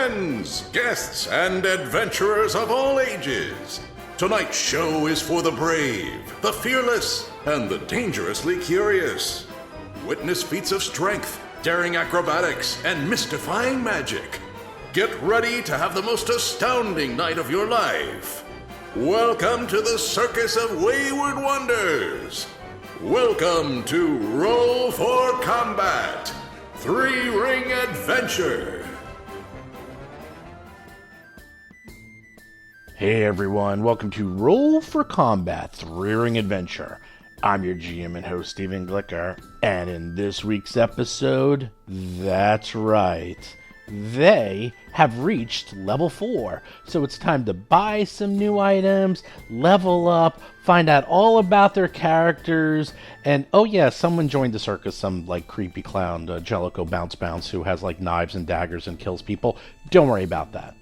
friends, guests, and adventurers of all ages. Tonight's show is for the brave, the fearless, and the dangerously curious. Witness feats of strength, daring acrobatics, and mystifying magic. Get ready to have the most astounding night of your life. Welcome to the Circus of Wayward Wonders. Welcome to Roll for Combat, Three-Ring Adventure. Hey everyone, welcome to Roll for Combat, Three-Ring Adventure. I'm your GM and host, Stephen Glicker, and in this week's episode, that's right, they have reached level 4, so it's time to buy some new items, level up, find out all about their characters, and oh yeah, someone joined the circus, some like creepy clown, Jellicoe Bounce, who has like knives and daggers and kills people. Don't worry about that.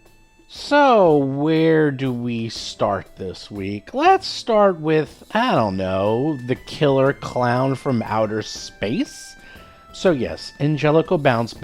So, where do we start this week? Let's start with, I don't know, the killer clown from outer space? So yes, Angelico Bounce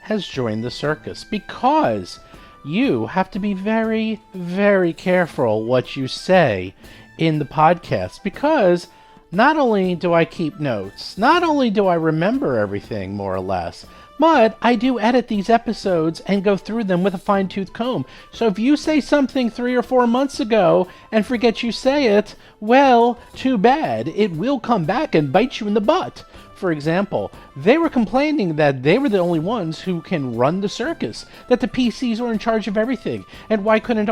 has joined the circus because you have to be very, very careful what you say in the podcast, because not only do I keep notes, not only do I remember everything more or less, but I do edit these episodes and go through them with a fine-tooth comb. So if you say something 3 or 4 months ago and forget you say it, well, too bad. It will come back and bite you in the butt. For example, they were complaining that they were the only ones who can run the circus, that the PCs were in charge of everything, and why couldn't,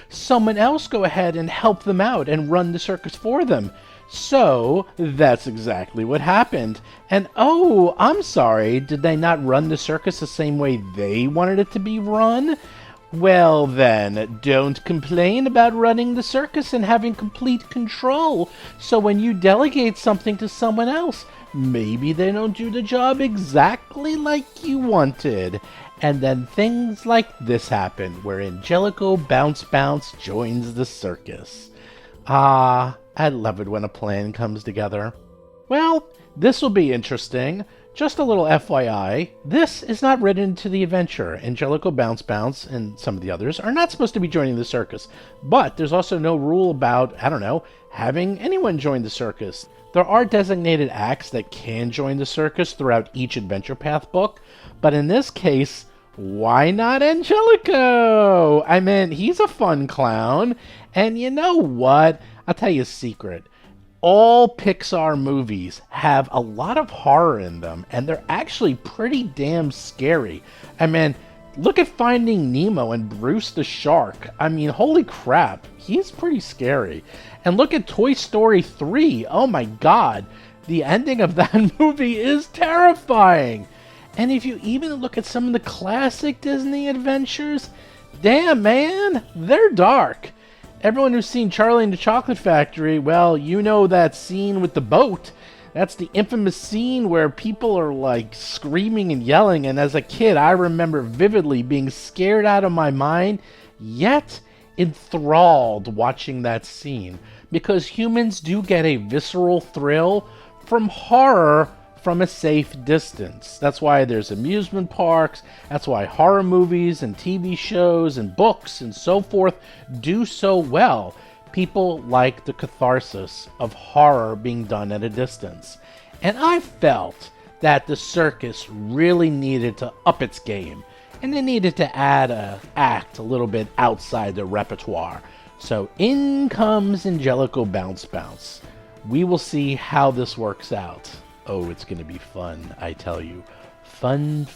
someone else go ahead and help them out and run the circus for them? So, that's exactly what happened. And oh, I'm sorry, did they not run the circus the same way they wanted it to be run? Well then, don't complain about running the circus and having complete control. So when you delegate something to someone else, maybe they don't do the job exactly like you wanted. And then things like this happen, where Angelico Bounce joins the circus. I love it when a plan comes together. Well, this will be interesting. Just a little FYI, this is not written into the adventure. Angelico Bounce and some of the others are not supposed to be joining the circus. But there's also no rule about, having anyone join the circus. There are designated acts that can join the circus throughout each Adventure Path book. But in this case, why not Angelico? I mean, he's a fun clown. And you know what? I'll tell you a secret. All Pixar movies have a lot of horror in them, and they're actually pretty damn scary. I mean, look at Finding Nemo and Bruce the Shark. I mean, holy crap, he's pretty scary. And look at Toy Story 3. Oh my god, the ending of that movie is terrifying. And if you even look at some of the classic Disney adventures, damn man, they're dark. Everyone who's seen Charlie and the Chocolate Factory, well, you know that scene with the boat. That's the infamous scene where people are like screaming and yelling, and as a kid I remember vividly being scared out of my mind, yet enthralled watching that scene, because humans do get a visceral thrill from horror from a safe distance. That's why there's amusement parks, that's why horror movies and TV shows and books and so forth do so well. People like the catharsis of horror being done at a distance. And I felt that the circus really needed to up its game, and they needed to add an act a little bit outside the repertoire. So in comes Angelico Bounce. We will see how this works out. Oh, it's going to be fun, I tell you. Fun.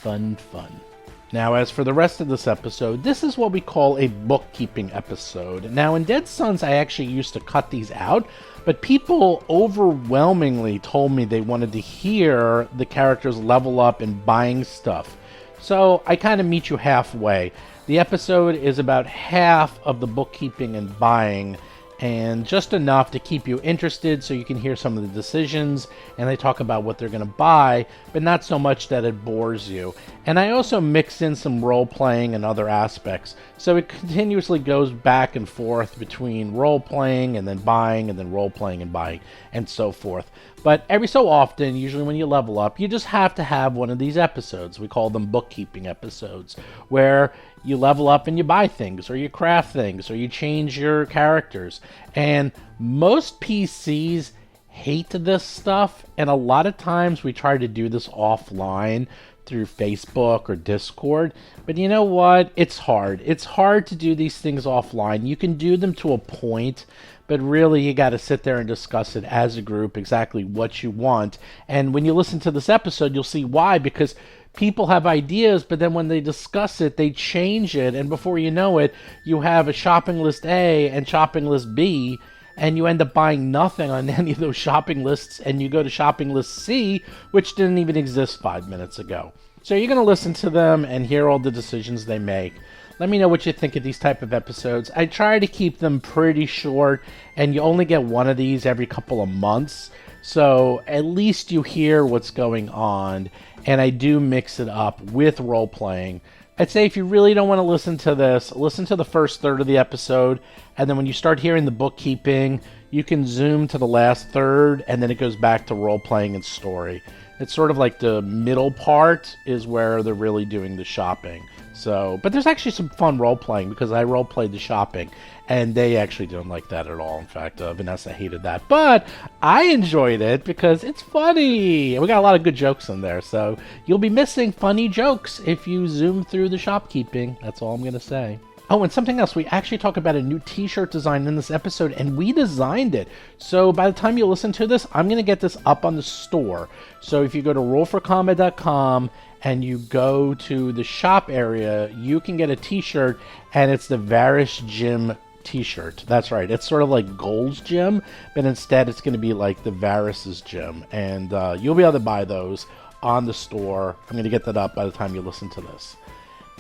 Now, as for the rest of this episode, this is what we call a bookkeeping episode. Now, in Dead Sons, I actually used to cut these out, but people overwhelmingly told me they wanted to hear the characters level up and buying stuff. So, I kind of meet you halfway. The episode is about half of the bookkeeping and buying, and just enough to keep you interested so you can hear some of the decisions, and they talk about what they're going to buy, but not so much that it bores you. And I also mix in some role-playing and other aspects, so it continuously goes back and forth between role-playing and then buying and then role-playing and buying and so forth. But every so often, usually when you level up, you just have to have one of these episodes. We call them bookkeeping episodes, where you level up and you buy things, or you craft things, or you change your characters. And most PCs hate this stuff, and a lot of times we try to do this offline through Facebook or Discord. But you know what? It's hard. It's hard to do these things offline. You can do them to a point, but really you got to sit there and discuss it as a group, exactly what you want. And when you listen to this episode, you'll see why, because people have ideas, but then when they discuss it, they change it, and before you know it, you have a shopping list A and shopping list B, and you end up buying nothing on any of those shopping lists, and you go to shopping list C, which didn't even exist 5 minutes ago. So you're going to listen to them and hear all the decisions they make. Let me know what you think of these type of episodes. I try to keep them pretty short, and you only get one of these every couple of months, so at least you hear what's going on, and I do mix it up with role-playing. I'd say if you really don't want to listen to this, listen to the first third of the episode, and then when you start hearing the bookkeeping, you can zoom to the last third, and then it goes back to role-playing and story. It's sort of like the middle part is where they're really doing the shopping. So, but there's actually some fun role-playing, because I role-played the shopping, and they actually didn't like that at all. In fact, Vanessa hated that. But I enjoyed it because it's funny. And we got a lot of good jokes in there, so you'll be missing funny jokes if you zoom through the shopkeeping. That's all I'm going to say. Oh, and something else, we actually talk about a new t-shirt design in this episode, and we designed it. So by the time you listen to this, I'm going to get this up on the store. So if you go to rollforcombat.com and you go to the shop area, you can get a t-shirt, and it's the Varys Gym t-shirt. That's right. It's sort of like Gold's Gym, but instead it's going to be like the Varys' Gym. And you'll be able to buy those on the store. I'm going to get that up by the time you listen to this.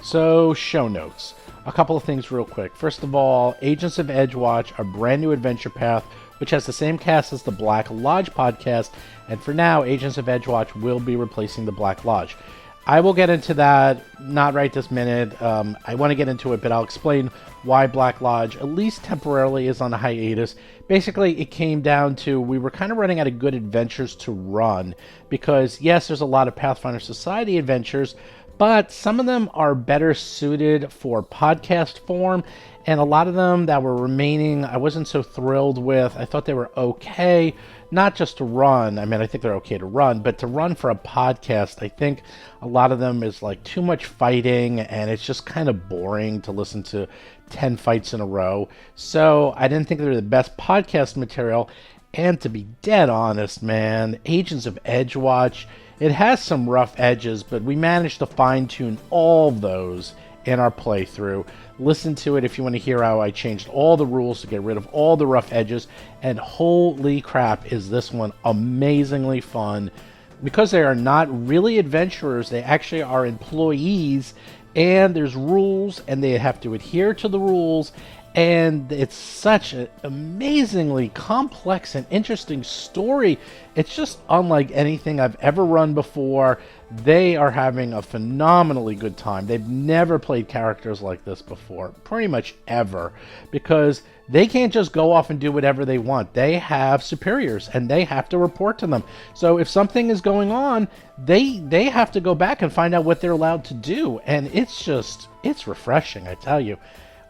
So, show notes. A couple of things real quick. First of all, Agents of Edgewatch, a brand new adventure path, which has the same cast as the Black Lodge podcast, and for now, Agents of Edgewatch will be replacing the Black Lodge. I will get into that, not right this minute. I want to get into it, but I'll explain why Black Lodge, at least temporarily, is on a hiatus. Basically, it came down to we were kind of running out of good adventures to run, because yes, there's a lot of Pathfinder Society adventures, but some of them are better suited for podcast form, and a lot of them that were remaining I wasn't so thrilled with. I thought they were okay, not just to run. I mean, I think they're okay to run, but to run for a podcast, I think a lot of them is like too much fighting, and it's just kind of boring to listen to 10 fights in a row. So I didn't think they were the best podcast material, and to be dead honest, man, Agents of Edgewatch, it has some rough edges, but we managed to fine-tune all of those in our playthrough. Listen to it if you want to hear how I changed all the rules to get rid of all the rough edges, and holy crap, is this one amazingly fun. Because they are not really adventurers, they actually are employees, and there's rules, and they have to adhere to the rules, and it's such an amazingly complex and interesting story. It's just unlike anything I've ever run before. They are having a phenomenally good time. They've never played characters like this before, pretty much ever, because they can't just go off and do whatever they want. They have superiors, and they have to report to them. So if something is going on, they have to go back and find out what they're allowed to do, and it's refreshing, I tell you.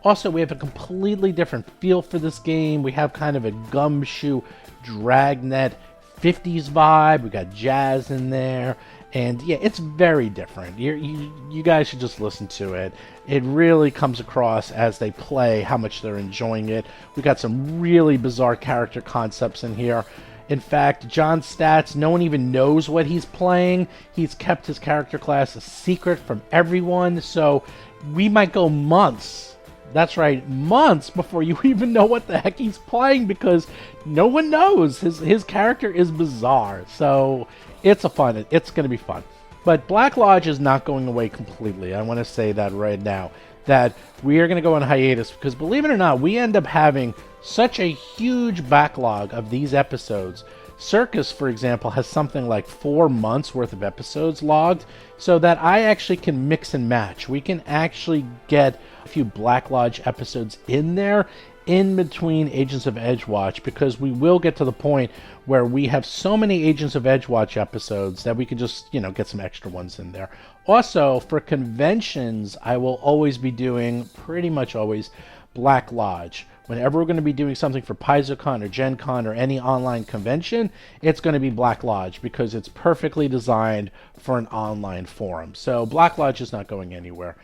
Also, we have a completely different feel for this game. We have kind of a gumshoe, dragnet, 50s vibe. We got jazz in there. And yeah, it's very different. You guys should just listen to it. It really comes across as they play how much they're enjoying it. We got some really bizarre character concepts in here. In fact, John's stats, no one even knows what he's playing. He's kept his character class a secret from everyone. So we might go months. That's right, months before you even know what the heck he's playing, because no one knows. His character is bizarre, so it's going to be fun. But Black Lodge is not going away completely. I want to say that right now, that we are going to go on hiatus, because believe it or not, we end up having such a huge backlog of these episodes. Circus, for example, has something like 4 months worth of episodes logged, so that I actually can mix and match. We can actually get a few Black Lodge episodes in there, in between Agents of Edgewatch, because we will get to the point where we have so many Agents of Edgewatch episodes that we could just, get some extra ones in there. Also, for conventions, I will always be doing, pretty much always, Black Lodge. Whenever we're going to be doing something for PaizoCon or Gen Con or any online convention, it's going to be Black Lodge because it's perfectly designed for an online forum. So Black Lodge is not going anywhere.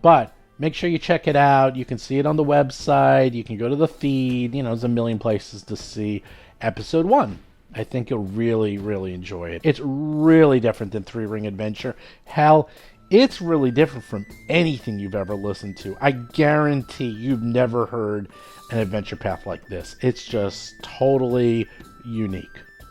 But make sure you check it out. You can see it on the website. You can go to the feed. There's a million places to see episode 1. I think you'll really, really enjoy it. It's really different than Three Ring Adventure. Hell, it's really different from anything you've ever listened to. I guarantee you've never heard an adventure path like this. It's just totally unique.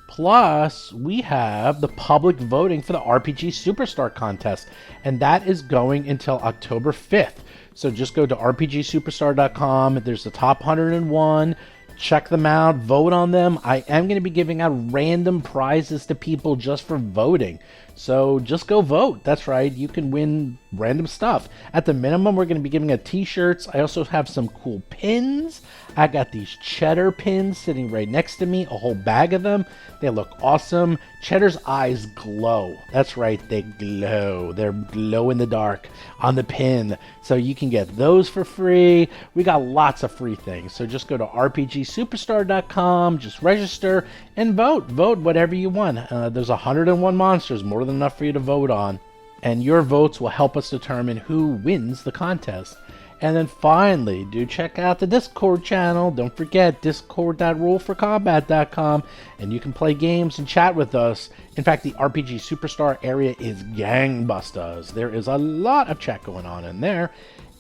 Plus, we have the public voting for the RPG Superstar contest, and that is going until October 5th. So just go to rpgsuperstar.com. There's the top 101. Check them out, vote on them. I am going to be giving out random prizes to people just for voting. So just go vote. That's right. You can win random stuff. At the minimum, we're going to be giving out t-shirts. I also have some cool pins. I got these Cheddar pins sitting right next to me, a whole bag of them. They look awesome. Cheddar's eyes glow. That's right, they glow. They're glow in the dark on the pin. So you can get those for free. We got lots of free things. So just go to rpgsuperstar.com, just register and vote. Vote whatever you want. There's 101 monsters, more than enough for you to vote on. And your votes will help us determine who wins the contest. And then finally, do check out the Discord channel. Don't forget, discord.rollforcombat.com, and you can play games and chat with us. In fact, the RPG Superstar area is gangbusters. There is a lot of chat going on in there.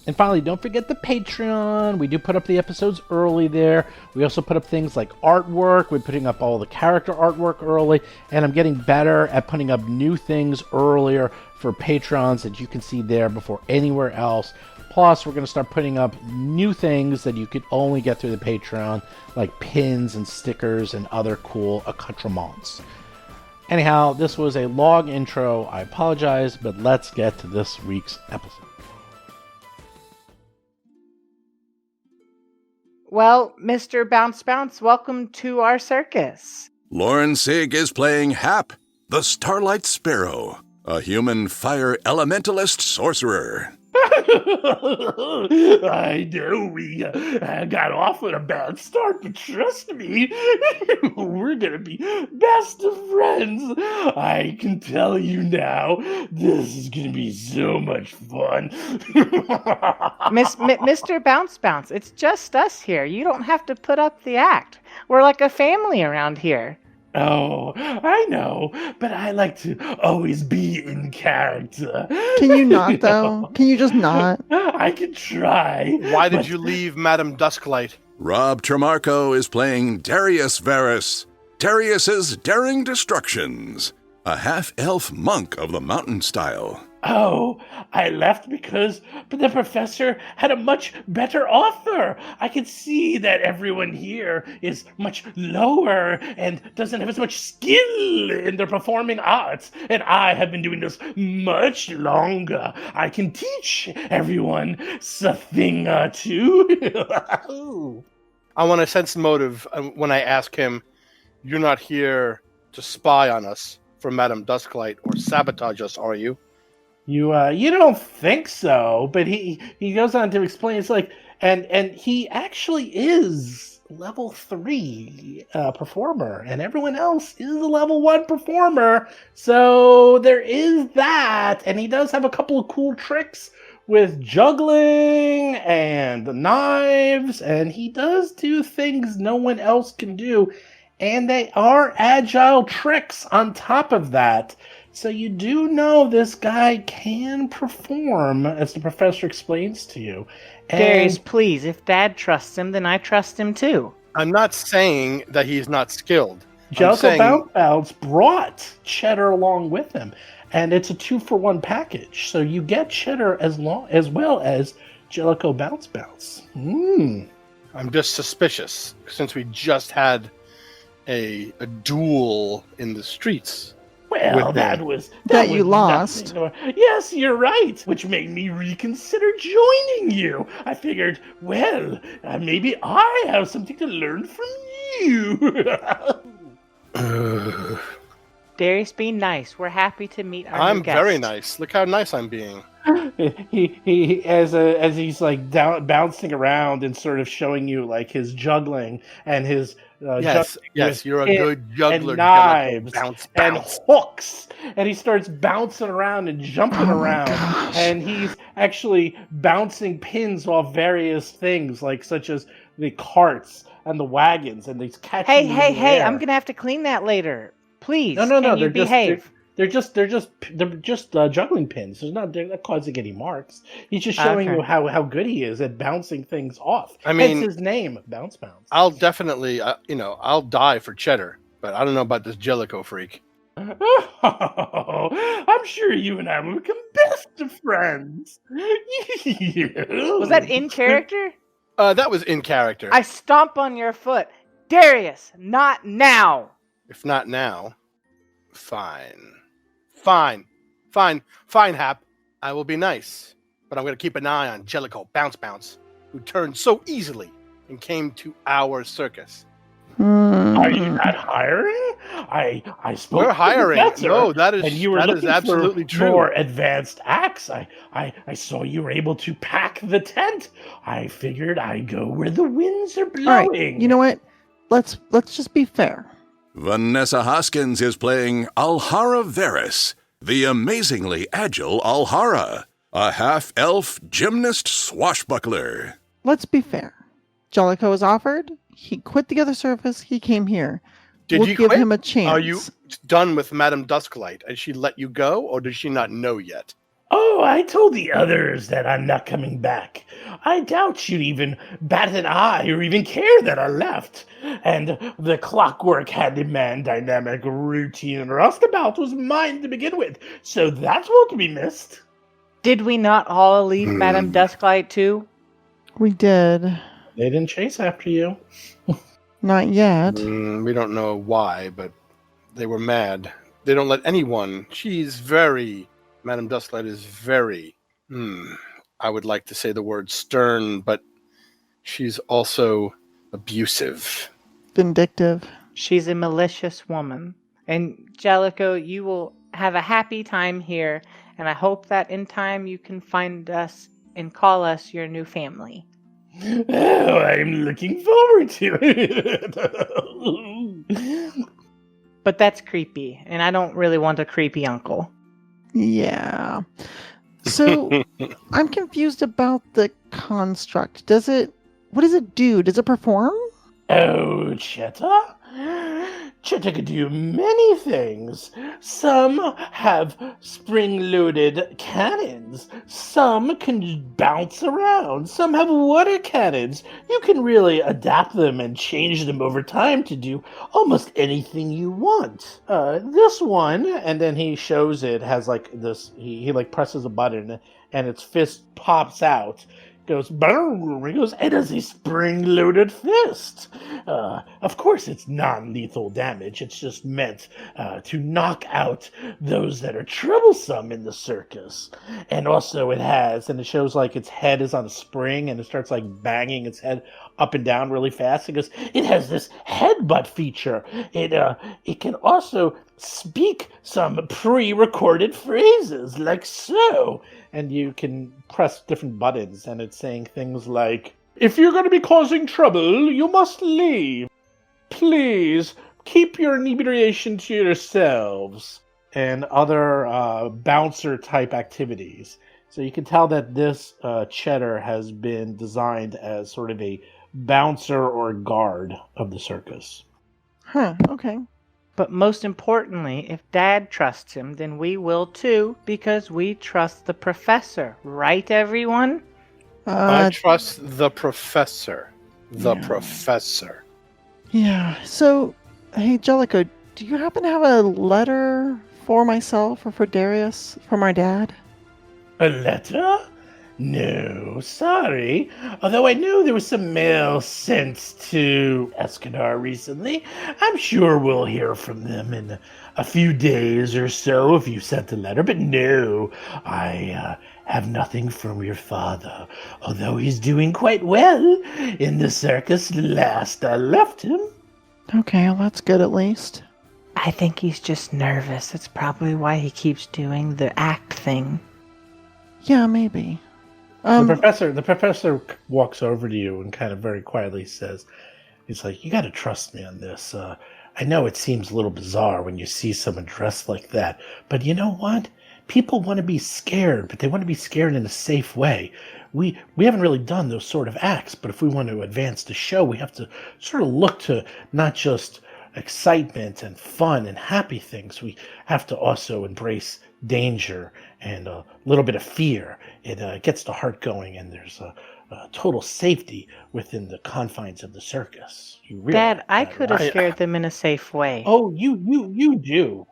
And finally, don't forget the Patreon. We do put up the episodes early there. We also put up things like artwork. We're putting up all the character artwork early. And I'm getting better at putting up new things earlier for Patrons that you can see there before anywhere else. Plus, we're going to start putting up new things that you could only get through the Patreon, like pins and stickers and other cool accoutrements. Anyhow, this was a long intro. I apologize, but let's get to this week's episode. Well, Mr. Bounce Bounce, welcome to our circus. Lauren Sig is playing Hap, the Starlight Sparrow, a human fire elementalist sorcerer. I know we got off on a bad start, but trust me, we're gonna be best of friends. I can tell you now, this is gonna be so much fun. Mr. Bounce Bounce, it's just us here. You don't have to put up the act. We're like a family around here. Oh, I know, but I like to always be in character. Can you not, though? Can you just not? I can try. Why did you leave Madame Dusklight? Rob Tremarco is playing Darius Varus, Darius's Daring Destructions, a half-elf monk of the mountain style. Oh, I left because the professor had a much better offer. I can see that everyone here is much lower and doesn't have as much skill in the performing arts, and I have been doing this much longer. I can teach everyone a thing or two. I want to sense motive when I ask him, you're not here to spy on us for Madame Dusklight or sabotage us, are you? You don't think so, but he goes on to explain. It's like, and he actually is level 3 performer, and everyone else is a level 1 performer. So there is that, and he does have a couple of cool tricks with juggling and the knives, and he does do things no one else can do, and they are agile tricks on top of that. So you do know this guy can perform, as the professor explains to you. And Darius, please, if Dad trusts him, then I trust him too. I'm not saying that he's not skilled. Jellicoe Bounce brought Cheddar along with him, and it's a 2-for-1 package. So you get Cheddar as well as Jellicoe Bounce. I'm just suspicious, since we just had a duel in the streets. Well, with that me. was That was you lost. nothing. Yes, you're right, which made me reconsider joining you. I figured, well, maybe I have something to learn from you. Darius, be nice. We're happy to meet our new I'm guest. very nice. Look how nice I'm being. he as he's like bouncing around and sort of showing you like his juggling and his Yes, juggling yes, with you're a pins good juggler. and knives Bounce, and bounce. hooks, and he starts bouncing around and jumping Oh my around, gosh. and he's actually bouncing pins off various things like such as the carts and the wagons, and he's catching Hey, them hey, in the hey! air. I'm gonna have to clean that later. Please, No, can they're you just behave? they're just juggling pins. They're not causing any marks. He's just showing Okay. you how good he is at bouncing things off. I mean, hence his name, Bounce. I'll definitely, I'll die for cheddar, but I don't know about this Jellicoe freak. Oh, I'm sure you and I will become best of friends. Was that in character? That was in character. I stomp on your foot, Darius. Not now. If not now, fine, Hap. I will be nice, but I'm going to keep an eye on Jellicoe Bounce, who turned so easily and came to our circus. Are you not hiring? I spoke. We're to the hiring. professor, No, that is and you were that is looking absolutely for true. more advanced acts. I saw you were able to pack the tent. I figured I'd go where the winds are All blowing. right. You know what? Let's just be fair. Vanessa Hoskins is playing Alhara Varys, the amazingly agile Alhara, a half-elf gymnast swashbuckler. Let's be fair. Jellicoe was offered. He quit the other service. He came here. Did we'll you give quit? him a chance. Are you done with Madame Dusklight? Has she let you go, or does she not know yet? Oh, I told the others that I'm not coming back. I doubt you'd even bat an eye or even care that I left. And the clockwork handyman dynamic routine rustabout was mine to begin with, so that won't be missed. Did we not all leave Madame Dusklight too? We did. They didn't chase after you. Not yet. We don't know why, but they were mad. They don't let anyone. Madame Dusklight is very, I would like to say the word stern, but she's also abusive. Vindictive. She's a malicious woman. And Jellicoe, you will have a happy time here, and I hope that in time you can find us and call us your new family. Oh, I'm looking forward to it. But that's creepy, and I don't really want a creepy uncle. Yeah. So I'm confused about the construct. What does it do? Does it perform? Oh, Chetta? Chetta can do many things. Some have spring-loaded cannons. Some can bounce around. Some have water cannons. You can really adapt them and change them over time to do almost anything you want. This one, and then he shows it, has like this, he like presses a button and its fist pops out. Goes boom. He goes, it is a spring-loaded fist. Of course, it's non-lethal damage. It's just meant to knock out those that are troublesome in the circus. And also, it shows like its head is on a spring, and it starts like banging its head up and down really fast. It goes, it has this headbutt feature. It can also speak some pre-recorded phrases like so. And you can press different buttons, and it's saying things like, if you're going to be causing trouble, you must leave. Please, keep your inebriation to yourselves. And other bouncer-type activities. So you can tell that this cheddar has been designed as sort of a bouncer or guard of the circus. Huh, okay. But most importantly, if Dad trusts him, then we will too, because we trust the professor. Right, everyone? I trust the professor. The Yeah. professor. Yeah. So, hey, Jellicoe, do you happen to have a letter for myself or for Darius from our dad? A letter? No, sorry. Although I know there was some mail sent to Escadar recently, I'm sure we'll hear from them in a few days or so if you sent a letter. But no, I have nothing from your father, although he's doing quite well in the circus last I left him. Okay, well, that's good at least. I think he's just nervous. That's probably why he keeps doing the act thing. Yeah, maybe. The professor walks over to you and kind of very quietly says, he's like, you got to trust me on this. I know it seems a little bizarre when you see someone dressed like that, but you know what? People want to be scared, but they want to be scared in a safe way. We haven't really done those sort of acts, but if we want to advance the show, we have to sort of look to not just excitement and fun and happy things. We have to also embrace danger and a little bit of fear. It gets the heart going, and there's a total safety within the confines of the circus. You realize Dad, I that, could right? have scared them in a safe way. Oh, you do.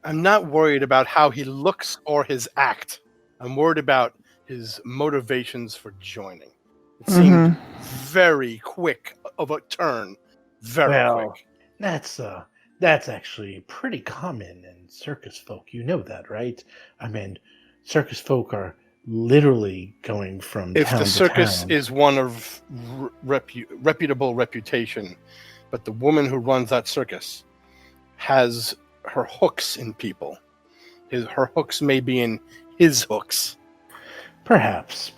I'm not worried about how he looks or his act. I'm worried about his motivations for joining. It seemed very quick of a turn. Very quick. That's actually pretty common in circus folk. You know that, right? I mean, circus folk are literally going from If town the to circus town. is one of reputable reputation, but the woman who runs that circus has her hooks in people. Her hooks may be in his hooks. Perhaps,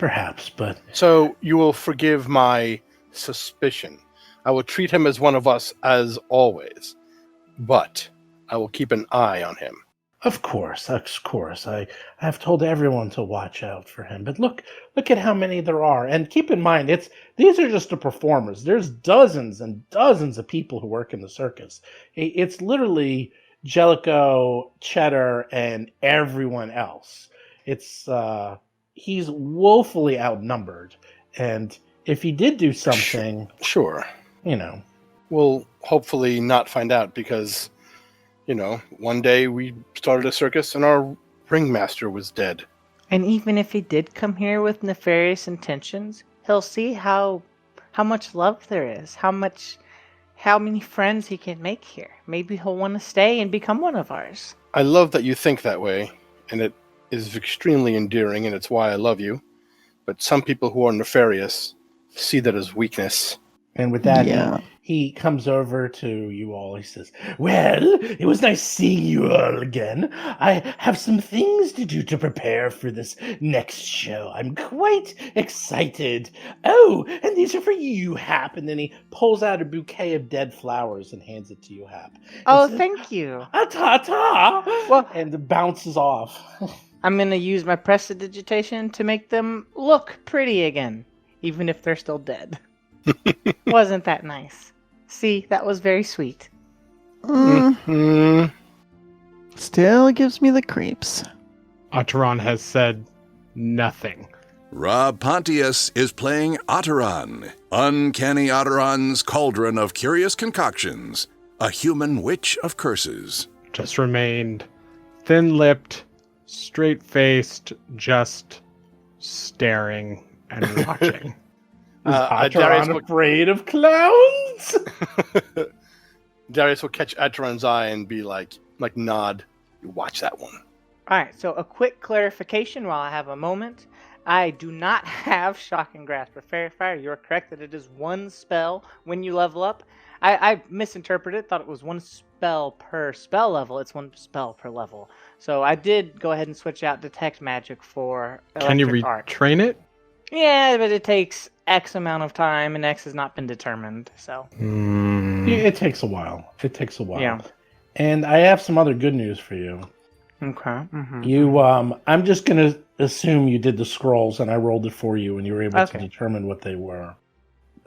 but So you will forgive my suspicion. I will treat him as one of us as always, but I will keep an eye on him. of course. I have told everyone to watch out for him. But look at how many there are. And keep in mind, these are just the performers. There's dozens and dozens of people who work in the circus. It's literally Jellicoe, Cheddar, and everyone else. He's woefully outnumbered. And if he did do something, Sure. We'll hopefully not find out because, one day we started a circus and our ringmaster was dead. And even if he did come here with nefarious intentions, he'll see how much love there is, how many friends he can make here. Maybe he'll want to stay and become one of ours. I love that you think that way, and it is extremely endearing, and it's why I love you. But some people who are nefarious see that as weakness. and with that, Yeah. he comes over to you all. He says, well, it was nice seeing you all again. I have some things to do to prepare for this next show. I'm quite excited. Oh, and these are for you, Hap. And then he pulls out a bouquet of dead flowers and hands it to you, Hap. And Oh, says, thank you. ta-ta! Well- and it bounces off. I'm going to use my prestidigitation to make them look pretty again, even if they're still dead. Wasn't that nice? See, that was very sweet. Still gives me the creeps. Otteron has said nothing. Rob Pontius is playing Otteron, Uncanny Otteron's Cauldron of Curious Concoctions, a human witch of curses. Just remained thin-lipped, straight-faced, just staring and watching. Darius Darius will- afraid of clowns? Darius will catch Atron's eye and be like nod. You watch that one. Alright, so a quick clarification while I have a moment. I do not have Shock and Grasp of Fairy Fire. You're correct that it is one spell when you level up. I misinterpreted, thought it was one spell per spell level. It's one spell per level. So I did go ahead and switch out Detect Magic for Can you Electric Arc. retrain it? Yeah, but it takes X amount of time, and X has not been determined, so... Yeah, it takes a while. Yeah. And I have some other good news for you. Okay. Mm-hmm. I'm just gonna assume you did the scrolls and I rolled it for you and you were able to Okay. determine what they were.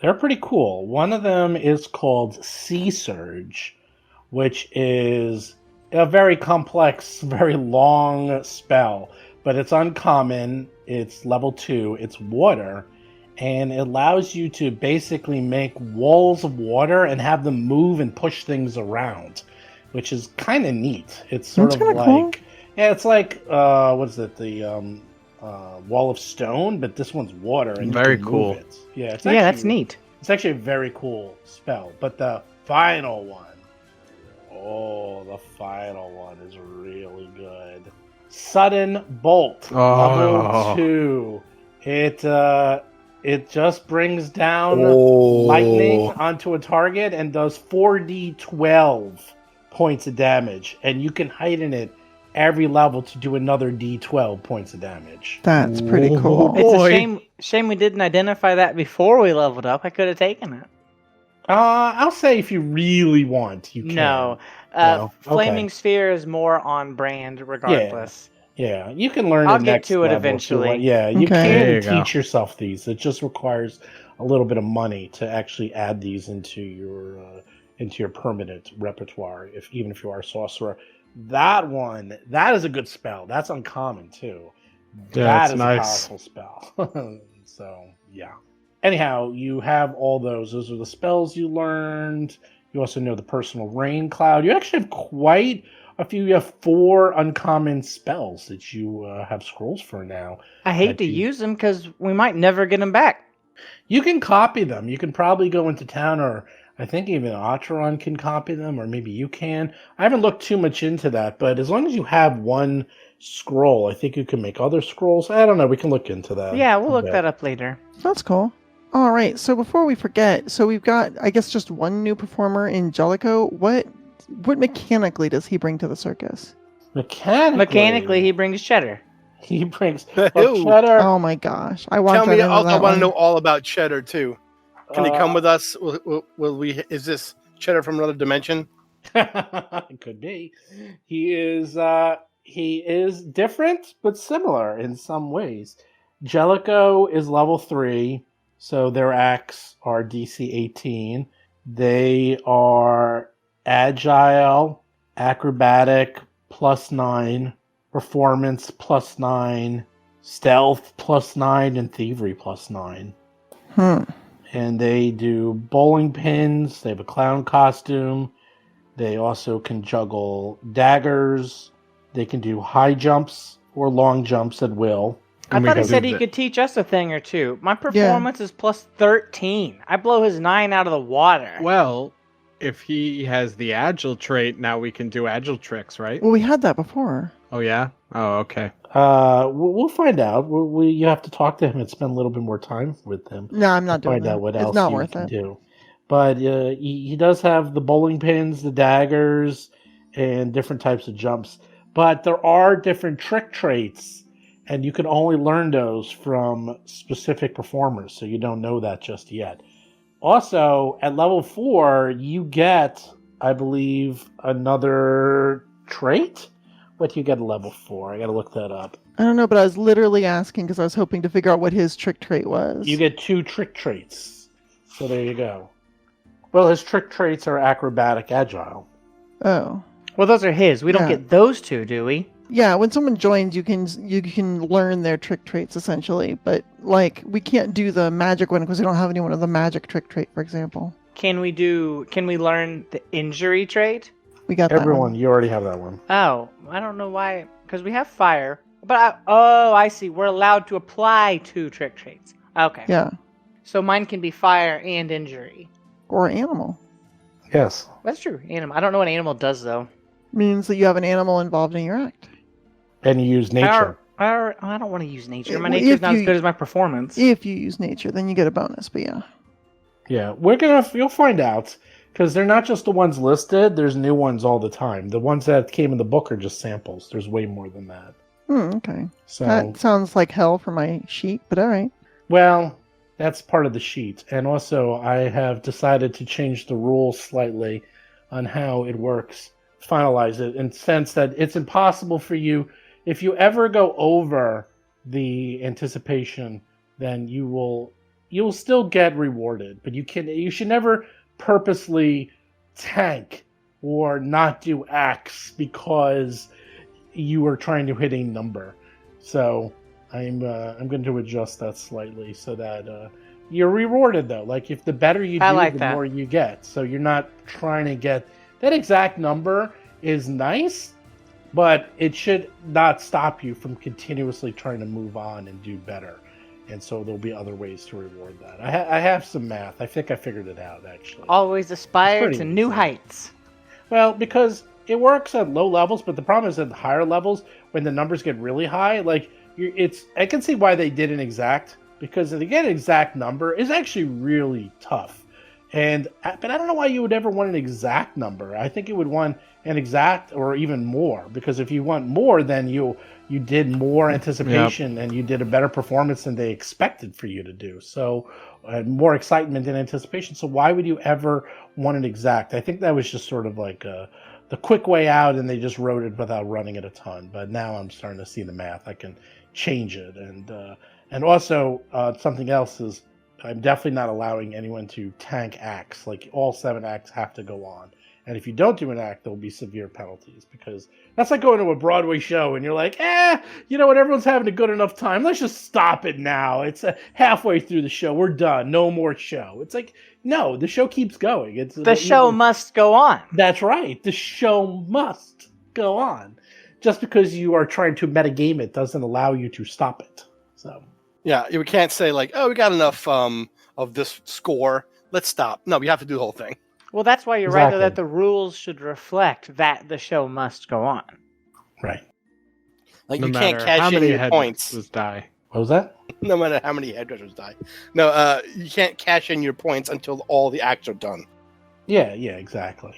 They're pretty cool. One of them is called Sea Surge, which is a very complex, very long spell, but it's uncommon. It's level 2. It's water, and it allows you to basically make walls of water and have them move and push things around, which is kind of neat. It's sort That's of kinda like cool. yeah, it's like what is it? The wall of stone, but this one's water, and Very you can cool. move it. Yeah, it's Yeah, that's actually- neat. It's actually a very cool spell. But the final one, the final one is really good. Sudden Bolt, level 2. It just brings down lightning onto a target and does 4d12 points of damage, and you can heighten it every level to do another d12 points of damage. That's pretty cool. It's Boy. a shame we didn't identify that before we leveled up. I could have taken it. I'll say if you really want, you can. No. No? Flaming Okay. Sphere is more on brand regardless. Yeah, you can learn I'll it get next to it level if you eventually. want. Yeah, you Okay. There can you go. teach yourself these. It just requires a little bit of money to actually add these into your permanent repertoire. Even if you are a sorcerer, that is a good spell. That's uncommon too. Yeah, That it's is nice. a powerful spell. So yeah. Anyhow, you have all those. Those are the spells you learned. You also know the personal rain cloud. You actually have quite a few. You have 4 uncommon spells that you have scrolls for now. I hate That to you- use them because we might never get them back. You can copy them. You can probably go into town, or I think even Atron can copy them, or maybe you can. I haven't looked too much into that, but as long as you have one scroll, I think you can make other scrolls. I don't know. We can look into that. Yeah, we'll a look bit. that up later. That's cool. All right. So before we forget, so we've got, I guess, just one new performer in Jellicoe. What mechanically does he bring to the circus? Mechanically, he brings cheddar. he brings Ew. cheddar. Oh my gosh, I want Tell that me, into I that want one. to know all about Cheddar too. Can he come Uh, with us? Will we? Is this Cheddar from another dimension? It could be. He is different but similar in some ways. Jellicoe is level 3, so their acts are DC 18. They are agile, acrobatic +9, performance +9, stealth +9, and thievery +9. And they do bowling pins. They have a clown costume. They also can juggle daggers. They can do high jumps or long jumps at will. I And we thought he can said do he the- could teach us a thing or two. My performance is +13. I blow his 9 out of the water. Well, if he has the agile trait, now we can do agile tricks, right? Well, we had that before. Oh yeah. Oh okay. We'll find out. You have to talk to him and spend a little bit more time with him. No, I'm not to doing find that. out what It's else not you worth can it. do. But he does have the bowling pins, the daggers, and different types of jumps. But there are different trick traits, and you can only learn those from specific performers, so you don't know that just yet. Also, at level 4, you get, I believe, another trait? What do you get at level 4? I gotta look that up. I don't know, but I was literally asking because I was hoping to figure out what his trick trait was. You get 2 trick traits. So there you go. Well, his trick traits are acrobatic, agile. Oh. Well, those are his. We don't Yeah. get those two, do we? Yeah, when someone joins, you can learn their trick traits essentially, but like we can't do the magic one because we don't have anyone with the magic trick trait, for example. Can we learn the injury trait? We got that Everyone, one. you already have that one. Oh, I don't know why. Because we have fire. But I see. We're allowed to apply 2 trick traits. Okay. Yeah, So mine can be fire and injury. or animal Yes. That's true. Animal. I don't know what animal does though. means that you have an animal involved in your act. And you use nature. I don't want to use nature. My Well, nature's if not as you- good as my performance. If you use nature, then you get a bonus. But yeah, Yeah, you'll find out. Because they're not just the ones listed, there's new ones all the time. The ones that came in the book are just samples. There's way more than that. okay. So, That sounds like hell for my sheet, but all right. well, that's part of the sheet. And also, I have decided to change the rules slightly on how it works, finalize it, in the sense that it's impossible for you, if you ever go over the anticipation, then you will still get rewarded. But you should never purposely tank or not do acts because you are trying to hit a number. So I'm going to adjust that slightly so that you're rewarded though. Like if the better you do, I like the that. more you get. So you're not trying to get that exact number is nice, but it should not stop you from continuously trying to move on and do better. And so there'll be other ways to reward that. I have some math. I think I figured it out, actually. Always aspire It's to pretty new easy. heights. Well, because it works at low levels, but the problem is at higher levels, when the numbers get really high, like, I can see why they did an exact, because to get an exact number is actually really tough. But I don't know why you would ever want an exact number. I think you would want an exact or even more, because if you want more, then you did more anticipation and you did a better performance than they expected for you to do. So more excitement and anticipation. So why would you ever want an exact? I think that was just sort of like the quick way out, and they just wrote it without running it a ton. But now I'm starting to see the math. I can change it. And also something else is, I'm definitely not allowing anyone to tank acts. Like, all 7 acts have to go on. And if you don't do an act, there'll be severe penalties, because that's like going to a Broadway show and you're like, you know what, everyone's having a good enough time. Let's just stop it now. It's halfway through the show. We're done. No more show. It's like, no, the show keeps going. The show must go on. That's right. The show must go on. Just because you are trying to metagame it doesn't allow you to stop it. So... Yeah, you can't say like, "Oh, we got enough of this score. Let's stop." No, we have to do the whole thing. Well, that's why you're right, though, Exactly. that the rules should reflect that the show must go on. Right. Like, No you can't matter how cash in many your points. headdresses die. What was that? No matter how many headdressers die. No, you can't cash in your points until all the acts are done. Yeah, exactly.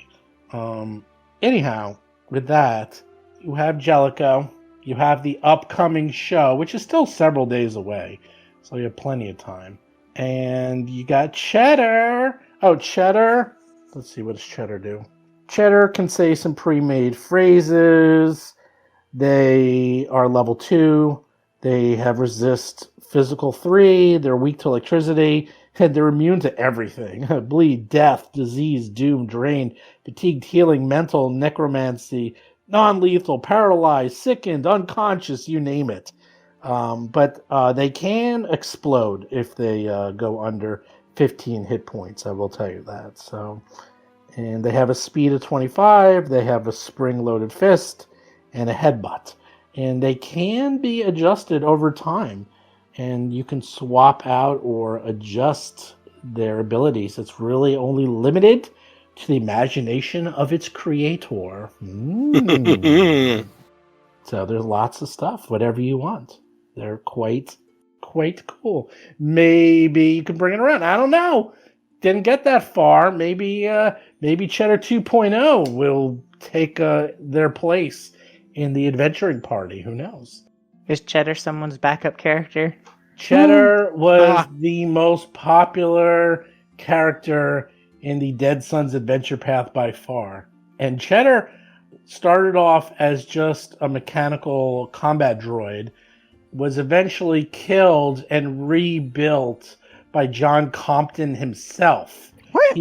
Anyhow, with that, you have Jellicoe. You have the upcoming show, which is still several days away, so you have plenty of time. And you got Cheddar. Oh, Cheddar. Let's see, what does Cheddar do? Cheddar can say some pre-made phrases. They are level 2. They have resist physical 3. They're weak to electricity. And they're immune to everything. Bleed, death, disease, doom, drain, fatigued, healing, mental, necromancy, non-lethal, paralyzed, sickened, unconscious, you name it. But they can explode if they go under 15 hit points, I will tell you that. So, and they have a speed of 25, they have a spring-loaded fist, and a headbutt. And they can be adjusted over time, and you can swap out or adjust their abilities. It's really only limited to the imagination of its creator. So there's lots of stuff, whatever you want. They're quite cool. Maybe you can bring it around. I don't know. Didn't get that far. Maybe Cheddar 2.0 will take their place in the adventuring party. Who knows? Is Cheddar someone's backup character? Cheddar was the most popular character in the Dead Sons Adventure Path by far. And Cheddar started off as just a mechanical combat droid, was eventually killed and rebuilt by John Compton himself. What?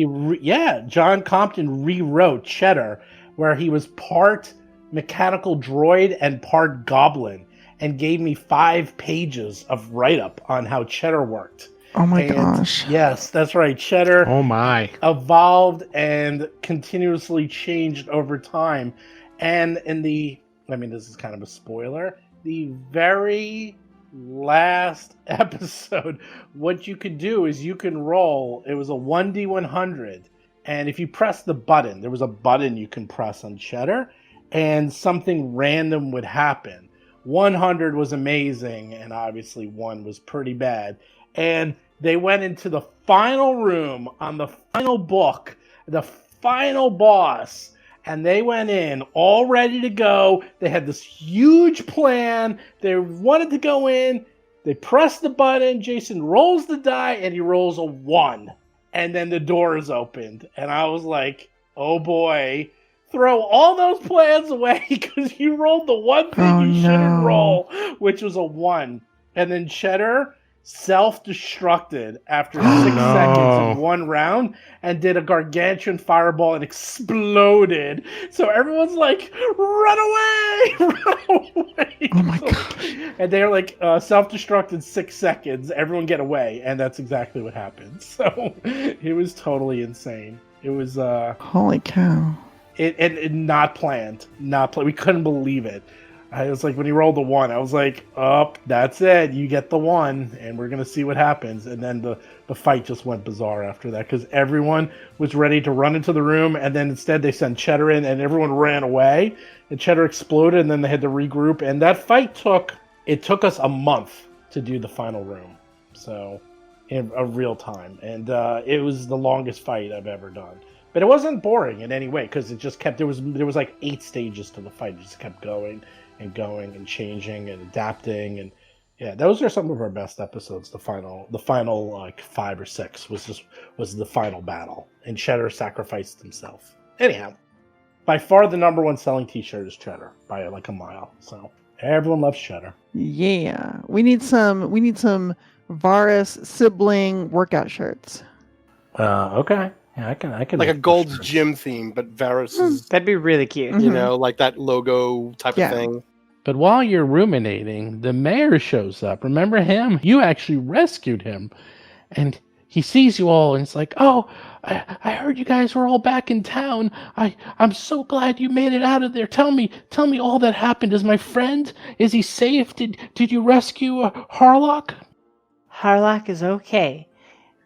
John Compton rewrote Cheddar, where he was part mechanical droid and part goblin, and gave me 5 pages of write-up on how Cheddar worked. Oh my gosh. Yes, that's right. Cheddar Oh my. evolved and continuously changed over time. And this is kind of a spoiler, the very last episode, what you could do is you can roll, it was a 1d100, and if you press the button, there was a button you can press on Cheddar, and something random would happen. 100 was amazing, and obviously 1 was pretty bad. And they went into the final room on the final book, the final boss, and they went in all ready to go. They had this huge plan. They wanted to go in. They press the button. Jason rolls the die, and he rolls a 1. And then the door is opened. And I was like, oh boy. Throw all those plans away because you rolled the one thing you shouldn't roll, which was a 1. And then Cheddar self-destructed after 6 seconds in 1 round and did a gargantuan fireball and exploded. So everyone's like, run away! Run away! Oh my gosh. And they're like, self-destruct in 6 seconds. Everyone get away. And that's exactly what happened. So it was totally insane. It was... Holy cow. it not planned. We couldn't believe it. I was like, when he rolled the 1, I was like, oh, that's it. You get the 1, and we're going to see what happens. And then the fight just went bizarre after that, because everyone was ready to run into the room, and then instead they sent Cheddar in, and everyone ran away, and Cheddar exploded, and then they had to regroup. And that fight took us a month to do the final room. So, in a real time. And it was the longest fight I've ever done. But it wasn't boring in any way, because it just kept, there was like 8 stages to the fight. It just kept going and changing and adapting, and yeah, those are some of our best episodes. The final like 5 or 6 was the final battle, and Cheddar sacrificed himself. Anyhow, by far the number 1 selling T-shirt is Cheddar by like a mile. So everyone loves Cheddar. Yeah, we need some Varus sibling workout shirts. Okay. Yeah, I can Like make a Gold's shirts. Gym theme, but Varus is, That'd be really cute. you know, like that logo type Yeah. of thing. But while you're ruminating, the mayor shows up. Remember him? You actually rescued him. And he sees you all, and it's like, oh, I heard you guys were all back in town. I'm so glad you made it out of there. Tell me all that happened. Is my friend, is he safe? Did you rescue Harlock? Harlock is okay.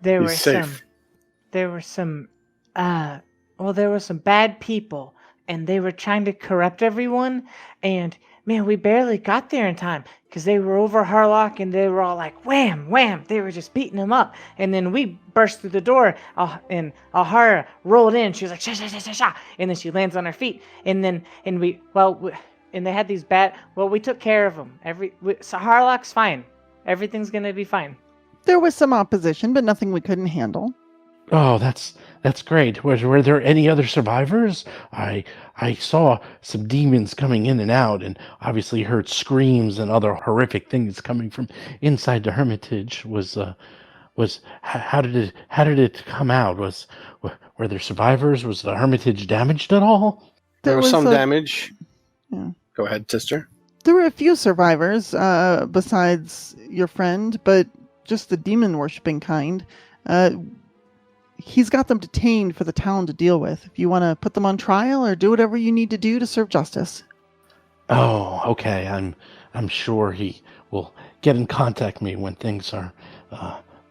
There He's were safe. some bad people, and they were trying to corrupt everyone, and man, we barely got there in time, because they were over Harlock, and they were all like, wham, wham, they were just beating him up, and then we burst through the door, and Alhara rolled in, she was like, sha, sha, sha, sha, sha, and then she lands on her feet, and they had these we took care of them, so Harlock's fine, everything's gonna be fine. There was some opposition, but nothing we couldn't handle. Oh, that's great. Were there any other survivors? I saw some demons coming in and out, and obviously heard screams and other horrific things coming from inside the hermitage. How did it come out? Were there survivors? Was the hermitage damaged at all? There was some a- damage. Yeah. Go ahead, sister. There were a few survivors, besides your friend, but just the demon worshipping kind. He's got them detained for the town to deal with. If you want to put them on trial or do whatever you need to do to serve justice. Oh, okay. I'm sure he will get in contact with me when things are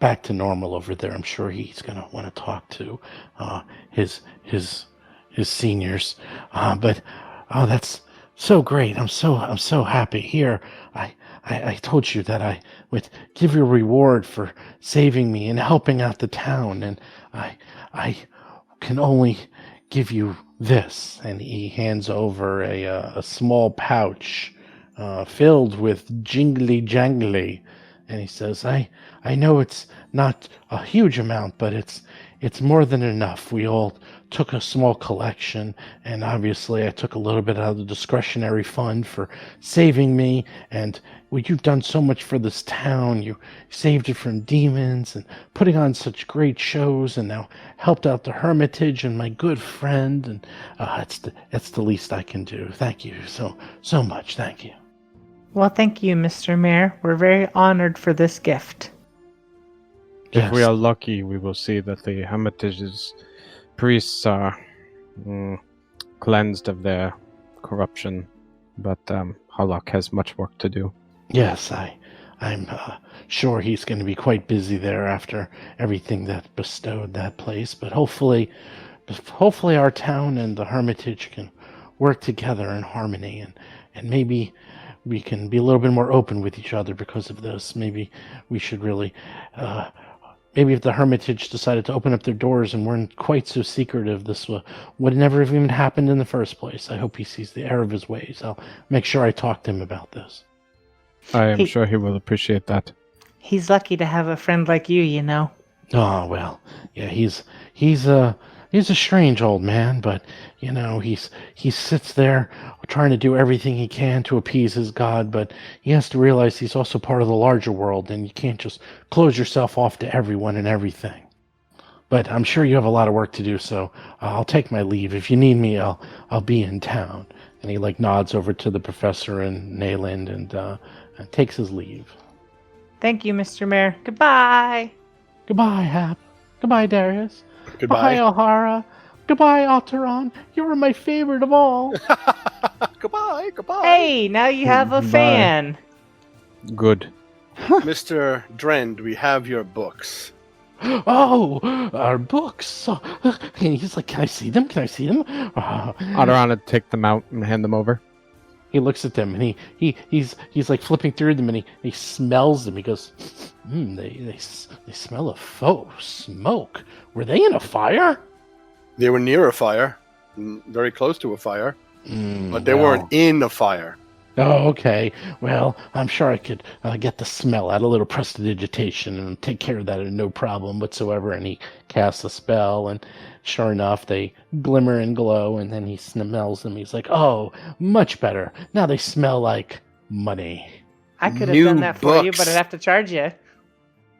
back to normal over there. I'm sure he's gonna want to talk to his seniors. But that's so great. I'm so happy. Here, I told you that I would give you a reward for saving me and helping out the town, and I can only give you this. And he hands over a small pouch filled with jingly jangly, and he says, I know it's not a huge amount, but it's more than enough. We all took a small collection, and obviously I took a little bit out of the discretionary fund for saving me, and you've done so much for this town. You saved it from demons and putting on such great shows, and now helped out the hermitage and my good friend, and it's the least I can do. Thank you so much. Thank you. Well, thank you, Mr. Mayor. We're very honored for this gift. If we Yes. are lucky, we will see that the Hermitage's priests are cleansed of their corruption, but Harlock has much work to do. Yes, I'm sure he's going to be quite busy there after everything that bestowed that place. But hopefully our town and the Hermitage can work together in harmony, and maybe we can be a little bit more open with each other because of this. Maybe we should really, maybe if the Hermitage decided to open up their doors and weren't quite so secretive, this would never have even happened in the first place. I hope he sees the error of his ways. I'll make sure I talk to him about this. I am He- sure he will appreciate that. He's lucky to have a friend like you, you know. Oh, well, yeah, he's a strange old man, but he sits there trying to do everything he can to appease his god, but he has to realize he's also part of the larger world, and you can't just close yourself off to everyone and everything. But I'm sure you have a lot of work to do, so I'll take my leave. If you need me, I'll be in town. And he nods over to the professor and Nayland and takes his leave. Thank you, Mr. Mayor. Goodbye. Goodbye, Hap. Goodbye, Darius. Goodbye. Bye, O'Hara. Goodbye, Alteron. You were my favorite of all. Goodbye. Hey, now you have a Bye. fan. Good. Mr. Drend, we have your books. Oh, our books. And he's like, can I see them? Can I see them? Otteron would take them out and hand them over. He looks at them and he's like flipping through them and he smells them. He goes, they smell of faux smoke. Were they in a fire? They were near a fire, very close to a fire, but they well. weren't in a fire. Oh, okay. Well, I'm sure I could get the smell out, a little prestidigitation, and take care of that and no problem whatsoever. And he casts a spell, and sure enough, they glimmer and glow, and then he smells them. He's like, oh, much better. Now they smell like money. I could have New done that for you, books. but I'd have to charge you.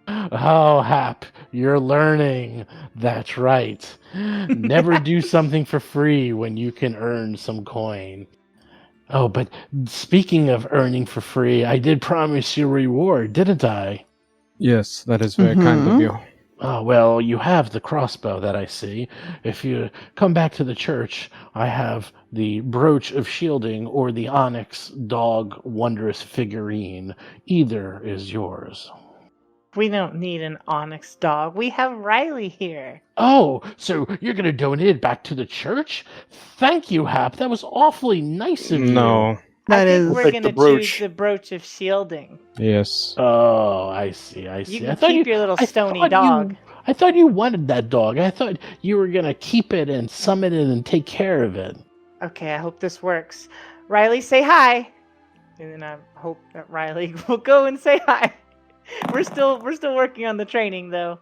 Oh, Hap, you're learning. That's right. Never do something for free when you can earn some coin. Oh, but speaking of earning for free, I did promise you a reward, didn't I? Yes, that is very kind of you. Oh, well, you have the crossbow that I see. If you come back to the church, I have the brooch of shielding or the onyx dog wondrous figurine. Either is yours. We don't need an onyx dog. We have Riley here. Oh, so you're going to donate it back to the church? Thank you, Hap. That was awfully nice of you. No. That I is. think we're Like going the to brooch. choose the brooch of shielding. Yes. Oh, I see. You can keep your little stony thought dog. I thought you wanted that dog. I thought you were going to keep it and summon it and take care of it. Okay, I hope this works. Riley, say hi. And then I hope that Riley will go and say hi. We're still working on the training though.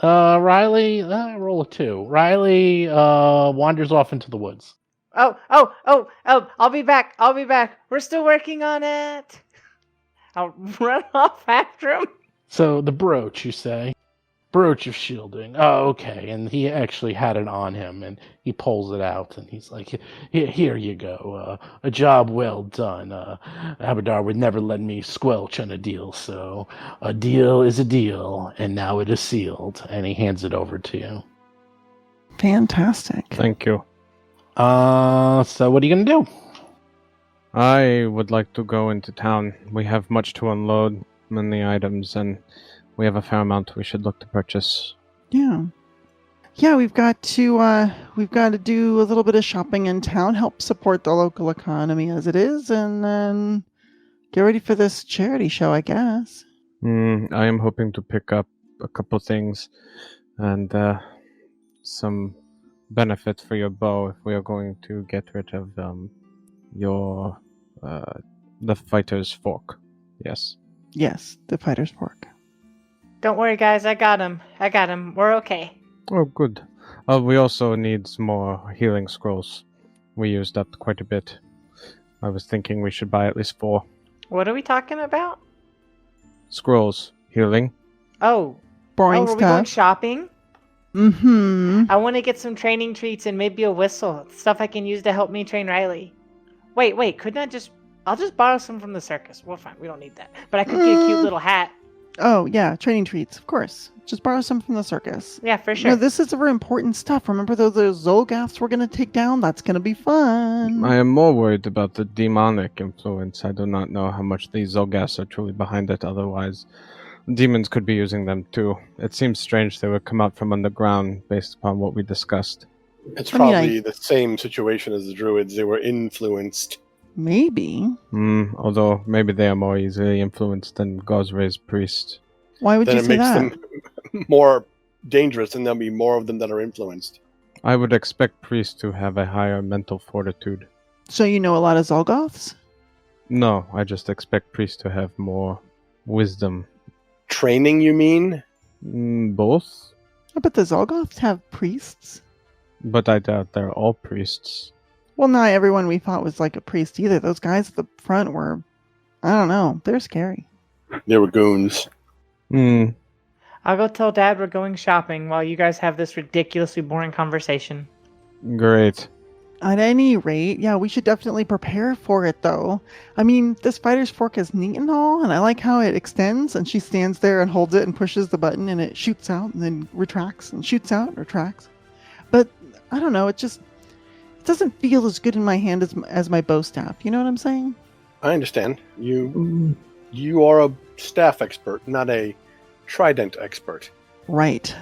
Riley, roll a 2. Riley wanders off into the woods. Oh, I'll be back. We're still working on it. I'll run off after him. So the brooch, you say? Brooch of shielding. Oh, okay. And he actually had it on him, and he pulls it out, and he's like, here you go. A job well done. Abadar would never let me squelch on a deal, so a deal is a deal, and now it is sealed. And he hands it over to you. Fantastic. Thank you. So what are you going to do? I would like to go into town. We have much to unload, many items, and we have a fair amount we should look to purchase. Yeah. Yeah, we've got to do a little bit of shopping in town, help support the local economy as it is, and then get ready for this charity show, I guess. I am hoping to pick up a couple things and some benefit for your bow if we are going to get rid of your the fighter's fork. Yes. Yes, the fighter's fork. Don't worry, guys. I got him. We're okay. Oh, good. We also need some more healing scrolls. We used up quite a bit. I was thinking we should buy at least 4 What are we talking about? scrolls. Healing. Oh, Boring are we going stuff. shopping? Mm-hmm. I want to get some training treats and maybe a whistle. Stuff I can use to help me train Riley. Wait, couldn't I just... I'll just borrow some from the circus. We're fine. We don't need that. But I could get a cute little hat. Oh, yeah, training treats, of course. Just borrow some from the circus. Yeah, for sure. No, this is very important stuff. Remember those Zolgaths we're going to take down? That's going to be fun. I am more worried about the demonic influence. I do not know how much these Zolgas are truly behind it. Otherwise, demons could be using them too. It seems strange they would come out from underground based upon what we discussed. It's I mean, probably the same situation as the druids. They were influenced. Maybe. Although maybe they are more easily influenced than Gosray's priest. Why would Then you it say makes that? them more dangerous, and there'll be more of them that are influenced. I would expect priests to have a higher mental fortitude. So you know a lot of Zolgoths? No, I just expect priests to have more wisdom. Training, you mean? Both? I bet the Zolgoths have priests. But I doubt they're all priests. Well, not everyone we thought was like a priest either. Those guys at the front were, I don't know, they're scary. They were goons. I'll go tell Dad we're going shopping while you guys have this ridiculously boring conversation. Great. At any rate, yeah, we should definitely prepare for it, though. I mean, this fighter's fork is neat and all, and I like how it extends, and she stands there and holds it and pushes the button, and it shoots out and then retracts, and shoots out and retracts. But I don't know. It doesn't feel as good in my hand as my bow staff. You know what I'm saying? I understand. You are a staff expert, not a trident expert. Right.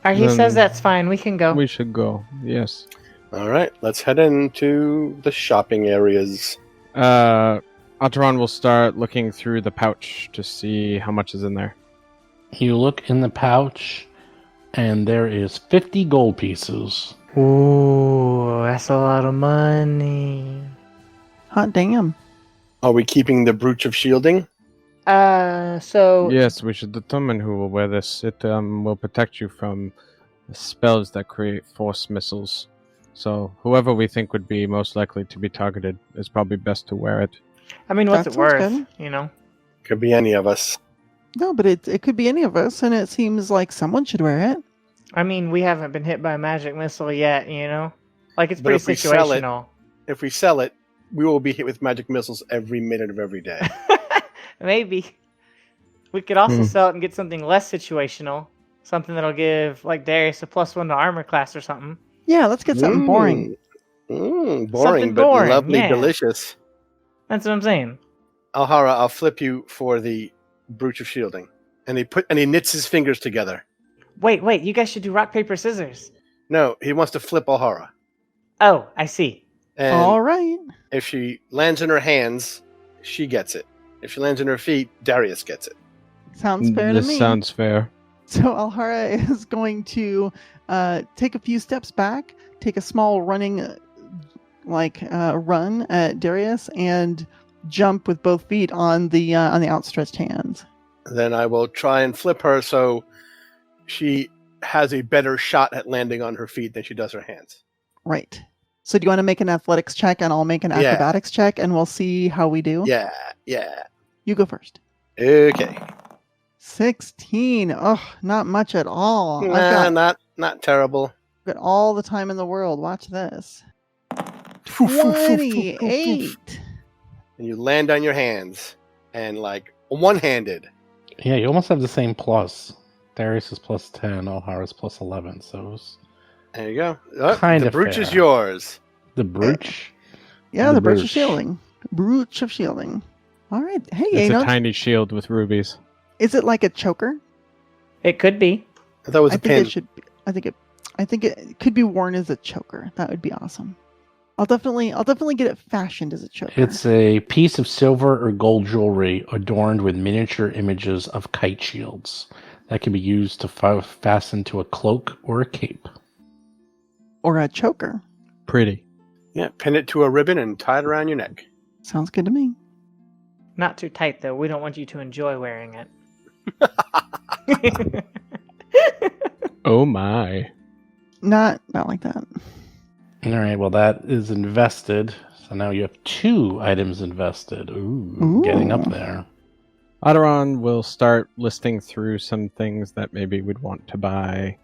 All right, he Then says that's fine. We can go. We should go. Yes. All right, let's head into the shopping areas. Ataran will start looking through the pouch to see how much is in there. You look in the pouch, and there is 50 gold pieces. Ooh, that's a lot of money. Hot damn. Are we keeping the brooch of shielding? So Yes, we should determine who will wear this. It will protect you from spells that create force missiles. So whoever we think would be most likely to be targeted is probably best to wear it. I mean, what's That it sounds worth? good. You know. Could be any of us. No, but it could be any of us, and it seems like someone should wear it. I mean, we haven't been hit by a magic missile yet. You know, like it's But pretty if we sell it- situational. If we sell it, we will be hit with magic missiles every minute of every day. Maybe we could also Hmm. sell it and get something less situational, something that'll give like Darius a +1 to armor class or something. Yeah, let's get something boring. Boring, Something but boring, lovely, yeah. delicious. That's what I'm saying. Alhara, I'll flip you for the brooch of shielding. And he knits his fingers together. Wait, you guys should do rock paper scissors. No, he wants to flip Alhara. Oh, I see. And All right. if she lands in her hands, she gets it. If she lands in her feet, Darius gets it. Sounds fair to This me. sounds fair. So Alhara is going to take a few steps back, take a small running run at Darius, and jump with both feet on the outstretched hands. Then I will try and flip her so she has a better shot at landing on her feet than she does her hands. Right. So do you want to make an athletics check, and I'll make an Yeah. acrobatics check, and we'll see how we do? Yeah. You go first. Okay. 16. Oh, not much at all. I've Not terrible. got all the time in the world. Watch this. 28. And you land on your hands and one-handed. Yeah, you almost have the same plus. Darius is +10, Alhara's +11, so it's There you go. Oh, Kinda the brooch is fair. yours. the brooch. Yeah, The the brooch of brooch. shielding. Brooch of shielding. All right. Hey, It's a Anon, tiny shield with rubies. is it like a choker? It could be. I thought it was I a think pin. it should. I think it could be worn as a choker. That would be awesome. I'll definitely get it fashioned as a choker. It's a piece of silver or gold jewelry adorned with miniature images of kite shields that can be used to fasten to a cloak or a cape. or a choker. Pretty. Yeah, pin it to a ribbon and tie it around your neck. Sounds good to me. Not too tight though. We don't want you to enjoy wearing it. Oh my. Not like that. All right, well, that is invested. So now you have 2 items invested. Ooh, getting up Ooh. there. Ataran will start listing through some things that maybe we'd want to buy.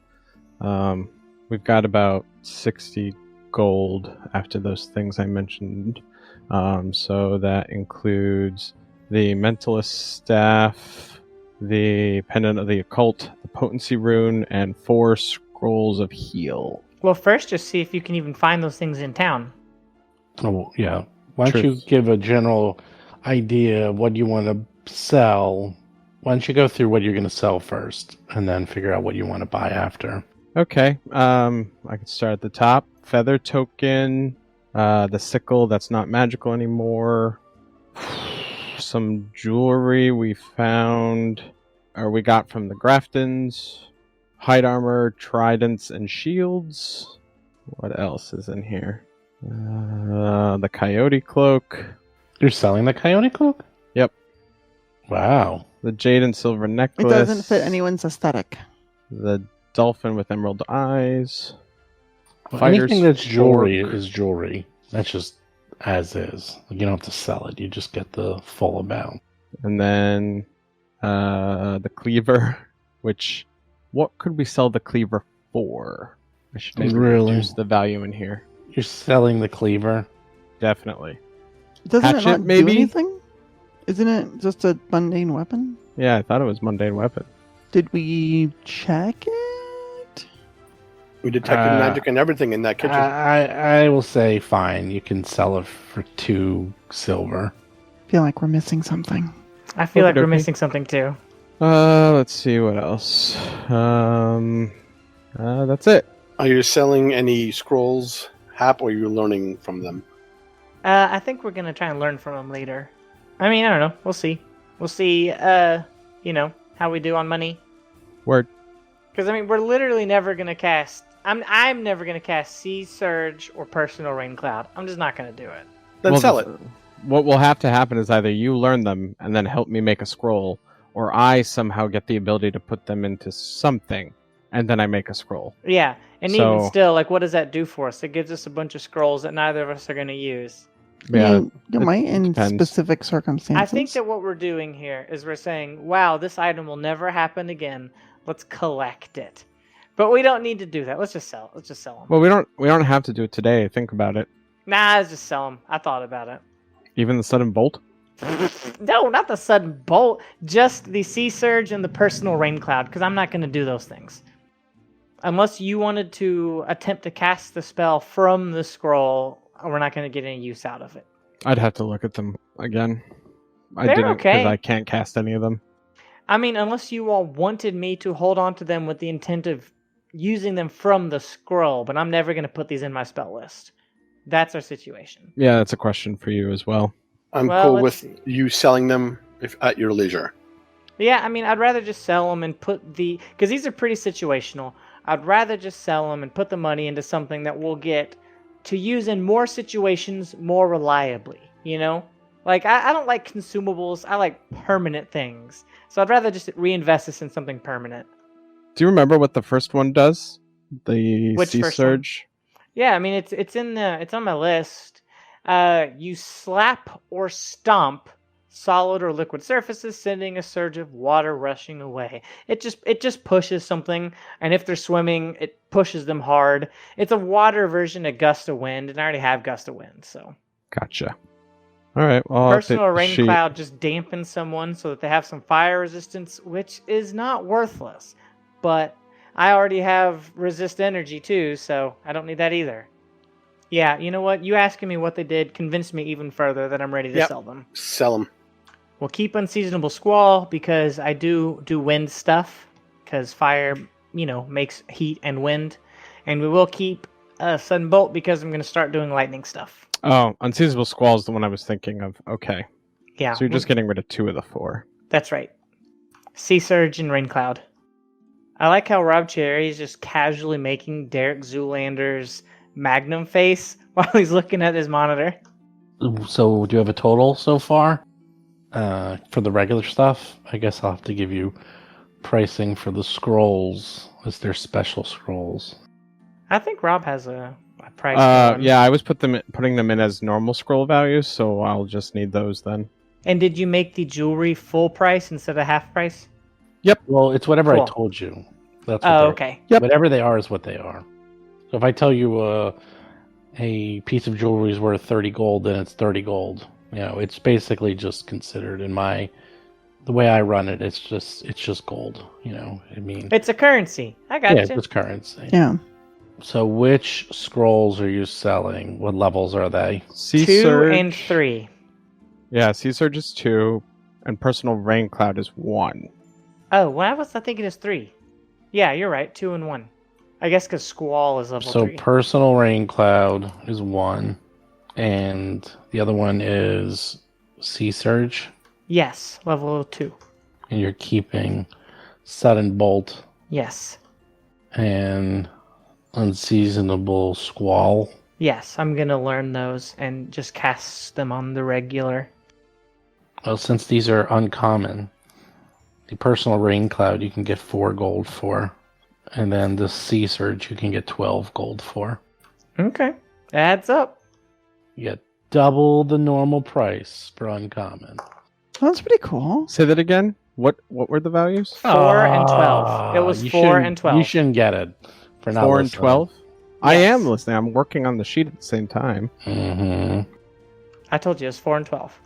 We've got about 60 gold after those things I mentioned. So that includes the Mentalist Staff, the Pendant of the Occult, the Potency Rune, and 4 Scrolls of Heal. Well, first, just see if you can even find those things in town. Oh, yeah. Why don't you Truth. give a general idea of what you want to sell? Why don't you go through what you're going to sell first, and then figure out what you want to buy after? Okay, I can start at the top. Feather token, the sickle that's not magical anymore. Some jewelry we found, or we got from the Graftons. Hide armor, tridents, and shields. What else is in here? The coyote cloak, You're selling the coyote cloak? Yep. Wow. the jade and silver It necklace. doesn't fit anyone's aesthetic. The dolphin with emerald eyes. Well, Fighter's anything that's jewelry fork. is jewelry. That's just as is. You don't have to sell it. You just get the full amount. And then the cleaver, which, what could we sell the cleaver for? I should maybe Really? reduce the value in here. You're selling the cleaver. Definitely. Doesn't it Hatchet, not maybe? do anything? Isn't it just a mundane weapon? Yeah, I thought it was mundane weapon. Did we check it? We detected magic and everything in that kitchen. I will say fine. You can sell it for 2 silver. Feel like we're missing something. I feel like we're Okey-dokey. missing something too. Let's see what else. That's it. Are you selling any scrolls, Hap, or are you learning from them? I think we're gonna try and learn from them later. I mean, I don't know. We'll see. We'll see. How we do on money. Word. Because I mean, we're literally never gonna cast. I'm never gonna cast Sea Surge or Personal Rain Cloud. I'm just not gonna do it. Then sell it. What will have to happen is either you learn them and then help me make a scroll, or I somehow get the ability to put them into something, and then I make a scroll. Yeah, and So- even still, like, what does that do for us? It gives us a bunch of scrolls that neither of us are gonna use. Yeah, You might in depends. specific circumstances. I think that what we're doing here is we're saying, wow, this item will never happen again. Let's collect it. But we don't need to do that. Let's just sell. Let's just sell them. Well, we don't have to do it today. Think about it. Nah, let's just sell them. I thought about it. Even the sudden bolt. No, not the sudden bolt. Just the Sea Surge and the Personal Rain Cloud, because I'm not going to do those things. Unless you wanted to attempt to cast the spell from the scroll, we're not going to get any use out of it. I'd have to look at them again. I They're didn't because okay. I can't cast any of them. I mean, unless you all wanted me to hold on to them with the intent of using them from the scroll, but I'm never going to put these in my spell list. That's our situation. Yeah, that's a question for you as well. I'm Well, cool let's with see. you selling them at your leisure. Yeah, I mean, I'd rather just sell them and put because these are pretty situational. I'd rather just sell them and put the money into something that we'll get to use in more situations more reliably, you know? Like, I don't like consumables. I like permanent things. So I'd rather just reinvest this in something permanent. Do you remember what the first one does? The Which Sea first one? Surge? Yeah, I mean, it's on my list. You slap or stomp solid or liquid surfaces, sending a surge of water rushing away. It just pushes something, and if they're swimming, it pushes them hard. It's a water version of gust of wind, and I already have gust of wind, so. Gotcha. All right. Well, I'll Personal update the rain sheet. cloud just dampens someone so that they have some fire resistance, which is not worthless. But I already have resist energy too, so I don't need that either. Yeah, you know what? You asking me what they did convinced me even further that I'm ready to Yep. sell them. Sell them. We'll keep Unseasonable Squall because I do wind stuff, because fire, makes heat and wind. And we will keep Sudden Bolt because I'm going to start doing lightning stuff. Oh, Unseasonable Squall is the one I was thinking of. Okay. Yeah, So you're just getting rid of 2 of the 4. that's right. Sea Surge and Rain Cloud. I like how Rob Cherry is just casually making Derek Zoolander's Magnum face while he's looking at his monitor. So, do you have a total so far? For the regular stuff? I guess I'll have to give you pricing for the scrolls, as they're special scrolls. I think Rob has a price. for them. Yeah, I was putting them in as normal scroll values, so I'll just need those then. And did you make the jewelry full price instead of half price? Well, it's whatever Cool. I told you. That's what Oh, they're- okay. Yep. Whatever they are is what they are. So if I tell you a piece of jewelry is worth 30 gold, then it's 30 gold. It's basically just considered the way I run it. It's just gold. It's a currency. I got yeah, you. it's currency. Yeah. So which scrolls are you selling? What levels are they? Sea 2 Surge and 3. Yeah, Sea Surge is 2, and Personal Rain Cloud is 1. Oh, I thinking it's 3. Yeah, you're right. 2 and 1. I guess because Squall is level So 3. Personal Rain Cloud is 1, and the other one is Sea Surge, Yes, level 2. and you're keeping Sudden Bolt Yes. and Unseasonable Squall. Yes, I'm going to learn those and just cast them on the regular. Well, since these are uncommon, the Personal Rain Cloud you can get 4 gold for, and then the Sea Surge you can get 12 gold for. Okay. Adds up. You get double the normal price for uncommon. That's pretty cool. Say that again? What were the values? 4 and 12. It was You 4 shouldn't- and 12. You shouldn't get it for not 4 and listening. 12? I Yes. am listening. I'm working on the sheet at the same time. Mm-hmm. I told you it's 4 and 12.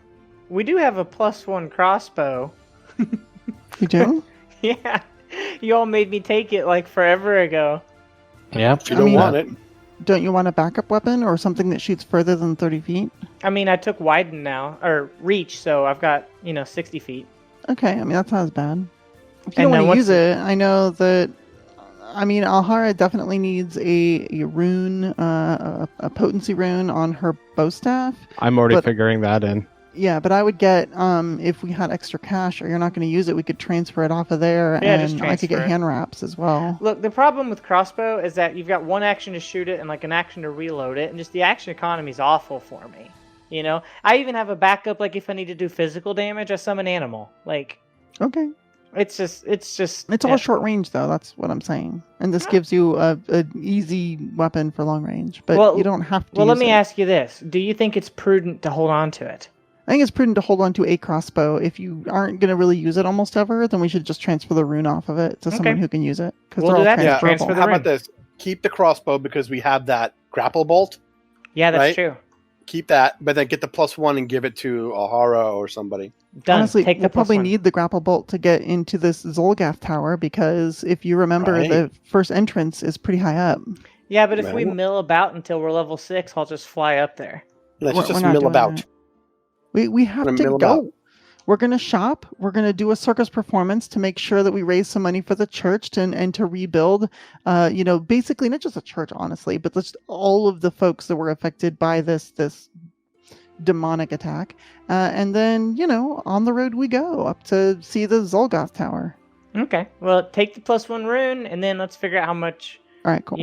We do have a +1 crossbow. You do? Yeah. You all made me take it like forever ago. Yep. If you don't want it. Don't you want a backup weapon or something that shoots further than 30 feet? I mean, I took widen now, or reach, so I've got, 60 feet. Okay, I mean, that's not as bad. If And you don't then want to what's use it, I know that, Alhara definitely needs a rune, a potency rune on her bow staff. I'm already But- figuring that in. Yeah, but I would get, if we had extra cash or you're not going to use it, we could transfer it off of there, Yeah, just and I could get transfer it. hand wraps as well. Look, the problem with crossbow is that you've got one action to shoot it and like an action to reload it, and just the action economy is awful for me. I even have a backup, like if I need to do physical damage, I summon animal. Like, Okay. it's just. It's all short range, though. That's what I'm saying. And this gives you an easy weapon for long range, but Well- you don't have to Well, let use me it. ask you this: do you think it's prudent to hold on to it? I think it's prudent to hold on to a crossbow. If you aren't going to really use it almost ever, then we should just transfer the rune off of it to someone who can use it. Because We'll they're do all that. Yeah, transferable. transfer the How rune. about this? Keep the crossbow because we have that grapple bolt. Yeah, that's Right? true. Keep that, but then get the +1 and give it to Alhara or somebody. Done. Honestly, Take the we'll probably +1. need the grapple bolt to get into this Zolgath tower because if you remember, Right. the first entrance is pretty high up. Yeah, but if we Right. mill about until we're level 6, I'll just fly up there. Let's We're just not mill doing about. that. We have Gonna to mill go. about. We're going to shop. We're going to do a circus performance to make sure that we raise some money for the church and to rebuild, basically not just the church, honestly, but just all of the folks that were affected by this demonic attack. And then, on the road we go up to see the Zolgoth Tower. Okay. Well, take the +1 rune, and then let's figure out how much, All right, cool.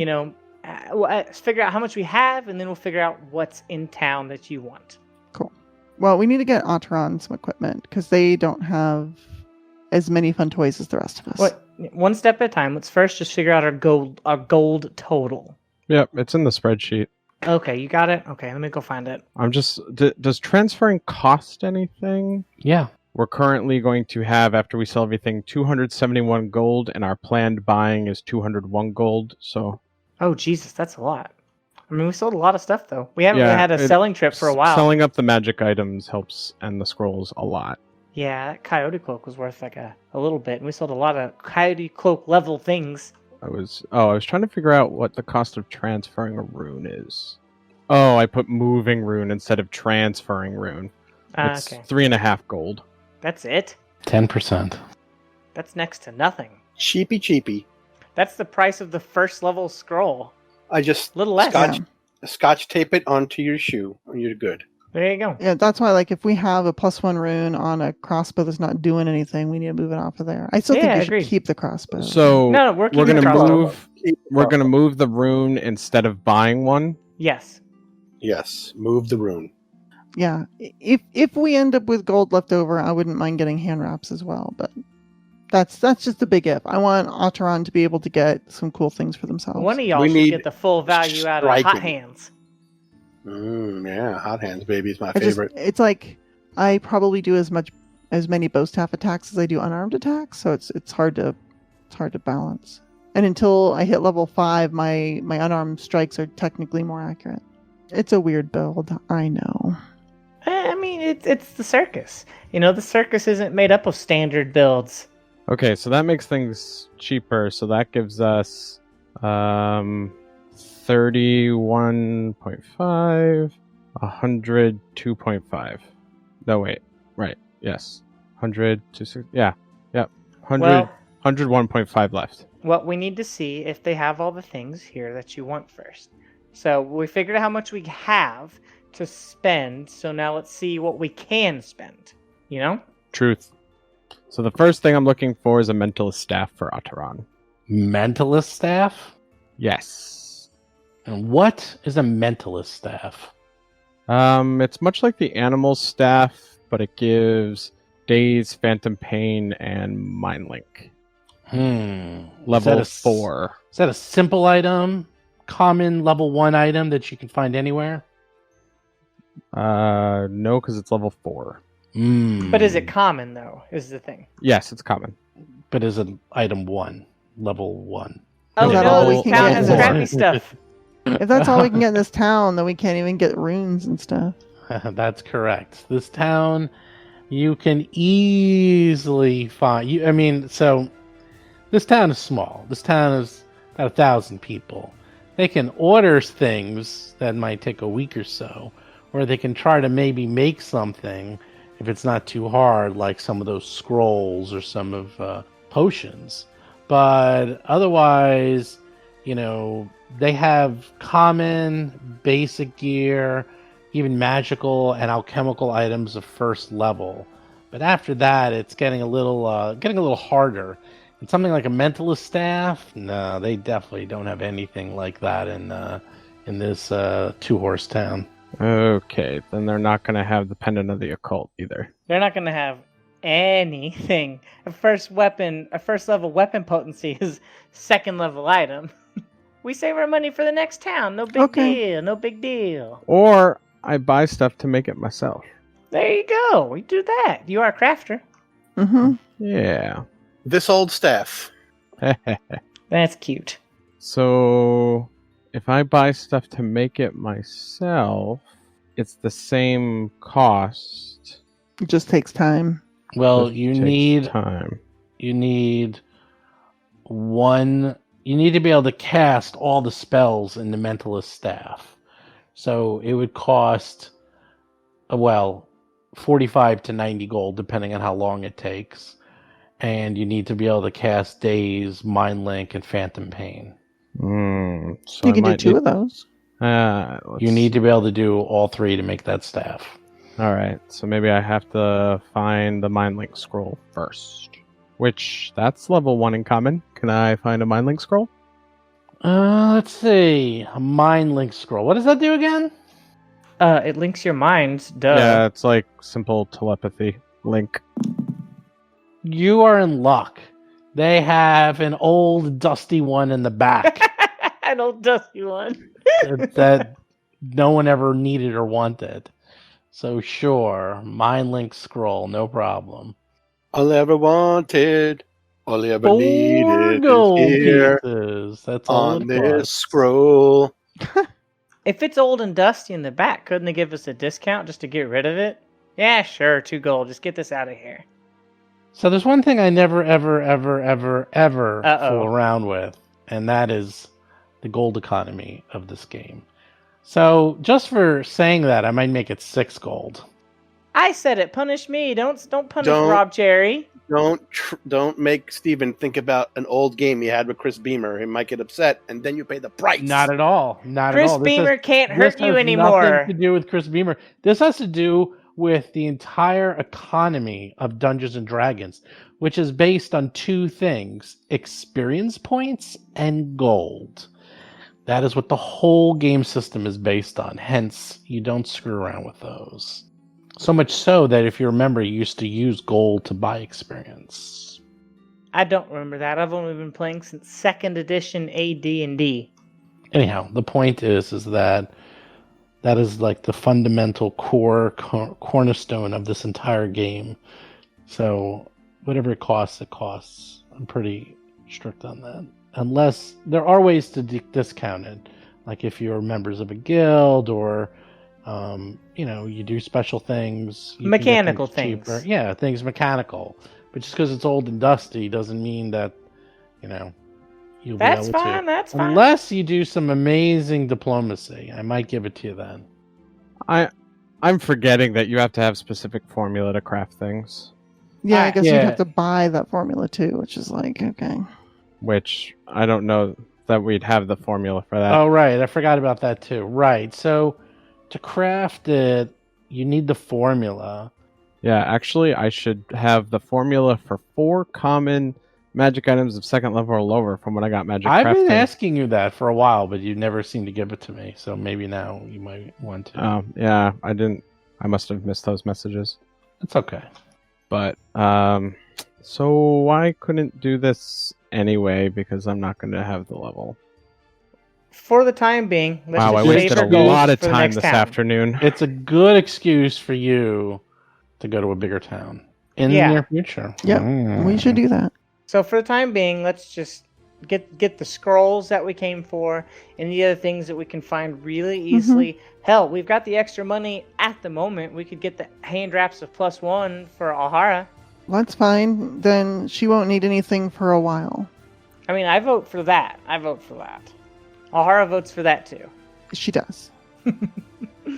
let's figure out how much we have, and then we'll figure out what's in town that you want. Well, we need to get Otteron some equipment because they don't have as many fun toys as the rest of us. What? One step at a time. Let's first just figure out our gold total. Yep, it's in the spreadsheet. Okay, you got it? Okay, let me go find it. I'm just. Does transferring cost anything? Yeah. We're currently going to have, after we sell everything, 271 gold, and our planned buying is 201 gold. So Oh, Jesus, that's a lot. I mean, we sold a lot of stuff, though. We haven't really had a selling trip for a while. Selling up the magic items helps and the scrolls a lot. Yeah, that coyote cloak was worth like a little bit, and we sold a lot of coyote cloak level things. I was trying to figure out what the cost of transferring a rune is. Oh, I put moving rune instead of transferring rune. It's Okay. 3.5 gold. That's it? 10%. That's next to nothing. Cheapy. That's the price of the first level scroll. I just A little less. scotch tape it onto your shoe, and you're good. There you go. Yeah, that's why, if we have a +1 rune on a crossbow that's not doing anything, we need to move it off of there. I still think Yeah, we I should agree. keep the crossbow. So No, we're we're keeping gonna the crossbow. move. We're gonna move the rune instead of buying one. Yes. Yes, move the rune. Yeah, if we end up with gold left over, I wouldn't mind getting hand wraps as well, but that's just a big if. I want Otteron to be able to get some cool things for themselves. One of y'all We should need get the full value out of hot striking. hands. Yeah, hot hands, baby, is my I just- favorite. it's like I probably do as many bow staff attacks as I do unarmed attacks, so it's hard to balance. And until I hit level 5, my unarmed strikes are technically more accurate. It's a weird build, I know. I mean, it's the circus. The circus isn't made up of standard builds. Okay, so that makes things cheaper. So that gives us 31.5, 102.5. No, wait. Right. Yes. 100 to 6. Yeah. Yep. 100, Well, 101.5 left. what we need to see if they have all the things here that you want first. So we figured out how much we have to spend. So now let's see what we can spend. Truth. So the first thing I'm looking for is a mentalist staff for Otteron. Mentalist staff? Yes. And what is a mentalist staff? It's much like the animal staff, but it gives Daze, Phantom Pain, and Mind Link. Level 4. Is that a simple item? Common level 1 item that you can find anywhere? No, because it's level 4. But is it common, though, is the thing. Yes, it's common. But is it item 1? Level 1? Oh Is that no, all we this can town get has for crappy it? stuff. If that's all we can get in this town, then we can't even get runes and stuff. That's correct. This town, you can easily find. So this town is small. This town is about 1,000 people. They can order things that might take a week or so, or they can try to maybe make something if it's not too hard, like some of those scrolls or some of potions. But otherwise, they have common, basic gear, even magical and alchemical items of first level. But after that, it's getting a little harder. And something like a mentalist staff, no, they definitely don't have anything like that in this 2-horse town. Okay, then they're not going to have the Pendant of the Occult either. They're not going to have anything. A first level weapon potency is second level item. We save our money for the next town. No big deal. No big deal. Or I buy stuff to make it myself. There you go. We do that. You are a crafter. Mm-hmm. Yeah. This old staff. That's cute. So, if I buy stuff to make it myself, it's the same cost. It just takes time. Well, Just you takes need time. you need to be able to cast all the spells in the mentalist staff. So it would cost 45 to 90 gold depending on how long it takes. And you need to be able to cast Daze, Mind Link, and Phantom Pain. So You can do 2 of those. You need to be able to do all 3 to make that staff. Alright, so maybe I have to find the Mind Link scroll first. Which, that's level 1 in common. Can I find a Mind Link scroll? Let's see. A Mind Link scroll. What does that do again? It links your minds. Duh. Yeah, it's like simple telepathy. Link. You are in luck. They have an old dusty one in the back An old dusty one. that no one ever needed or wanted. So sure, Mind Link scroll, no problem. All I ever wanted, all I ever 4 needed gold is here pieces. That's all on it this costs. scroll. If it's old and dusty in the back, couldn't they give us a discount just to get rid of it? Yeah, sure, 2 gold. Just get this out of here. So there's one thing I never, ever Uh-oh. fool around with, and that is the gold economy of this game. So just for saying that, I might make it 6 gold. I said it. Punish me. Don't punish Don't- Rob Cherry. Don't make Steven think about an old game he had with Chris Beamer. He might get upset, and then you pay the price. Not at all. Not Chris at all. This Beamer can't hurt you has anymore. Nothing to do with Chris Beamer. This has to do with the entire economy of Dungeons and Dragons, which is based on 2 things: experience points and gold. That is what the whole game system is based on. Hence, you don't screw around with those. So much so that if you remember, you used to use gold to buy experience. I don't remember that. I've only been playing since 2nd edition AD&D. Anyhow, the point is that is like the fundamental cornerstone of this entire game. So whatever it costs, it costs. I'm pretty strict on that. Unless there are ways to discount it, like if you're members of a guild or you do special things. You can get Mechanical things. cheaper. Yeah, things mechanical. But just because it's old and dusty doesn't mean that you'll That's be able fine. to. That's fine. Unless you do some amazing diplomacy, I might give it to you then. I'm forgetting that you have to have specific formula to craft things. Yeah, I guess yeah. you'd have to buy that formula too, which is like, okay. Which I don't know that we'd have the formula for that. Oh, right. I forgot about that too. Right. So to craft it, you need the formula. Yeah, actually, I should have the formula for 4 common magic items of 2nd level or lower from when I got magic I've crafting. been asking you that for a while, but you never seem to give it to me. So maybe now you might want to. Oh, yeah, I didn't. I must have missed those messages. It's okay. But, so I couldn't do this anyway because I'm not going to have the level. For the time being, let's Wow, I just save wasted our a goals lot of for the time next this town. afternoon. It's a good excuse for you to go to a bigger town in Yeah. the near future. Yep, we should do that. So for the time being, let's just get the scrolls that we came for and the other things that we can find really easily. Hell, we've got the extra money at the moment. We could get the hand wraps of +1 for Alhara. That's fine. Then she won't need anything for a while. I mean, I vote for that. Alhara votes for that too. She does. I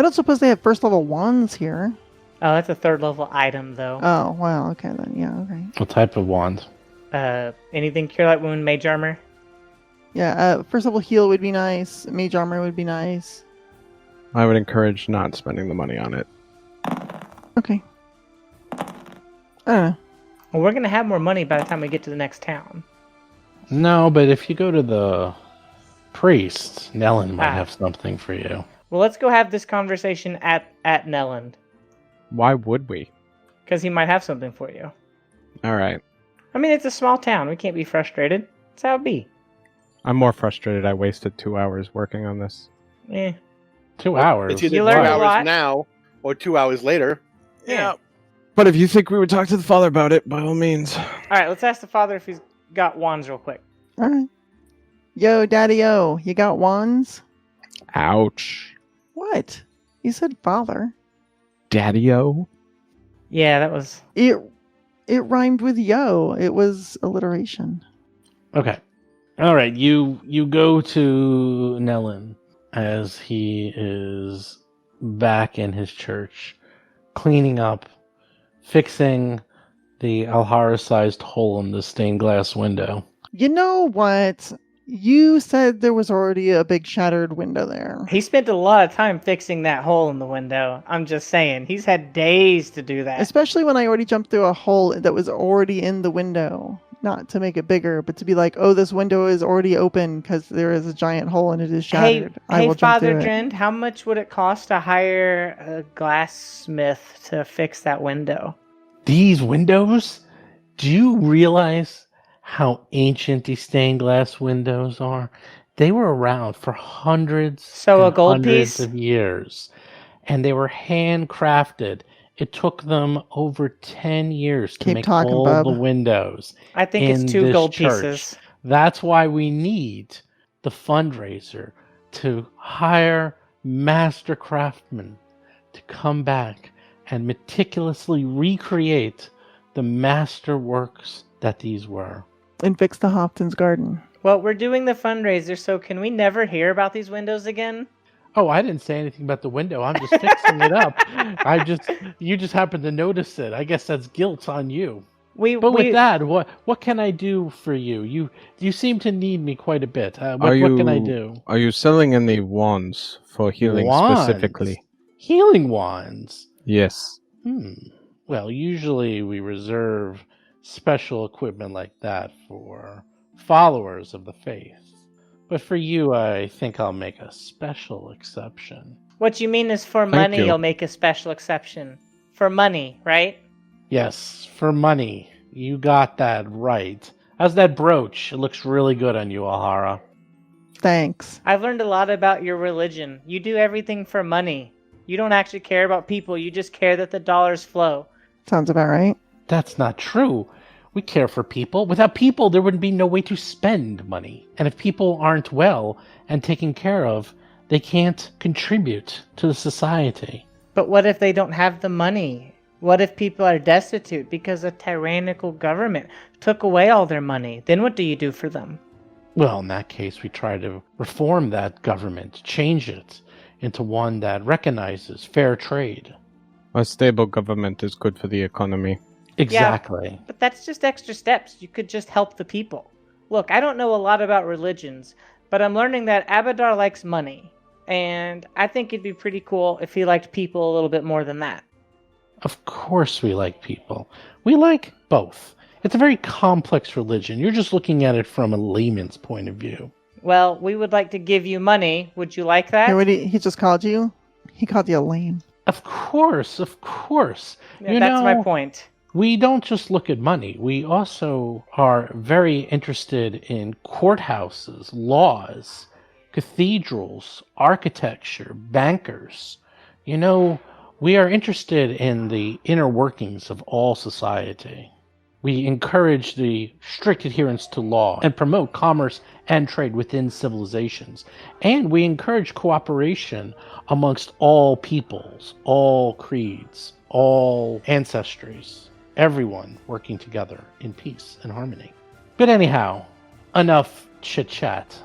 don't suppose they have first level wands here. Oh, that's a 3rd level item though. Oh, wow. Okay, then. Yeah, okay. What type of wand? Anything cure light wound, mage armor? Yeah, first level heal would be nice. Mage armor would be nice. I would encourage not spending the money on it. Okay. I don't know. Well, we're gonna have more money by the time we get to the next town. No, but if you go to the priest, Nellen might Ah. have something for you. Well, let's go have this conversation at Nelland, Why would we? because he might have something for you. All right. I mean, it's a small town. We can't be frustrated. That's how it be. I'm more frustrated I wasted 2 hours working on this. Eh. 2 hours. It's either You 2 learned a hours lot. now or 2 hours later. Yeah. But if you think we would talk to the father about it, by all means. All right, let's ask the father if he's got wands real quick. All right. Yo, Daddy-O, you got wands? Ouch. What? You said father. Daddy-o? Yeah, that was... It rhymed with yo. It was alliteration. Okay. All right. You go to Nellen as he is back in his church, cleaning up, fixing the Alhara-sized hole in the stained glass window. You know what? You said there was already a big shattered window there. He spent a lot of time fixing that hole in the window. I'm just saying. He's had days to do that. Especially when I already jumped through a hole that was already in the window. Not to make it bigger, but to be like, oh, this window is already open because there is a giant hole and it is shattered. I will jump Father through it. Drend, how much would it cost to hire a glassmith to fix that window? These windows? Do you realize how ancient these stained glass windows are? They were around for hundreds So a and gold hundreds piece? of years, and they were handcrafted. It took them over 10 years to Keep make talking, all bub. the windows. I think in it's 2 this gold church. pieces. That's why we need the fundraiser to hire master craftsmen to come back and meticulously recreate the masterworks that these were. And fix the Hopton's garden. Well, we're doing the fundraiser, so can we never hear about these windows again? Oh, I didn't say anything about the window. I'm just fixing it up. You just happened to notice it. I guess that's guilt on you. But with that, what can I do for you? You seem to need me quite a bit. What can I do? Are you selling any wands for healing Wands? specifically? Healing wands. Yes. Well, usually we reserve special equipment like that for followers of the faith. But for you, I think I'll make a special exception. What you mean is for Thank money, you. you'll make a special exception. For money, right? Yes, for money. You got that right. How's that brooch? It looks really good on you, Alhara. Thanks. I've learned a lot about your religion. You do everything for money. You don't actually care about people. You just care that the dollars flow. Sounds about right. That's not true. We care for people. Without people, there would be no way to spend money. And if people aren't well and taken care of, they can't contribute to the society. But what if they don't have the money? What if people are destitute because a tyrannical government took away all their money? Then what do you do for them? Well, in that case, we try to reform that government, change it into one that recognizes fair trade. A stable government is good for the economy. Exactly. But that's just extra steps. You could just help the people. Look, I don't know a lot about religions, but I'm learning that Abadar likes money. And I think it'd be pretty cool if he liked people a little bit more than that. Of course we like people. We like both. It's a very complex religion. You're just looking at it from a layman's point of view. Well, we would like to give you money. Would you like that? Hey, what he just called you? He called you a lame. Of course, of course. Yeah, that's my point. We don't just look at money. We also are very interested in courthouses, laws, cathedrals, architecture, bankers. You know, we are interested in the inner workings of all society. We encourage the strict adherence to law and promote commerce and trade within civilizations. And we encourage cooperation amongst all peoples, all creeds, all ancestries, everyone working together in peace and harmony. But anyhow, enough chit-chat.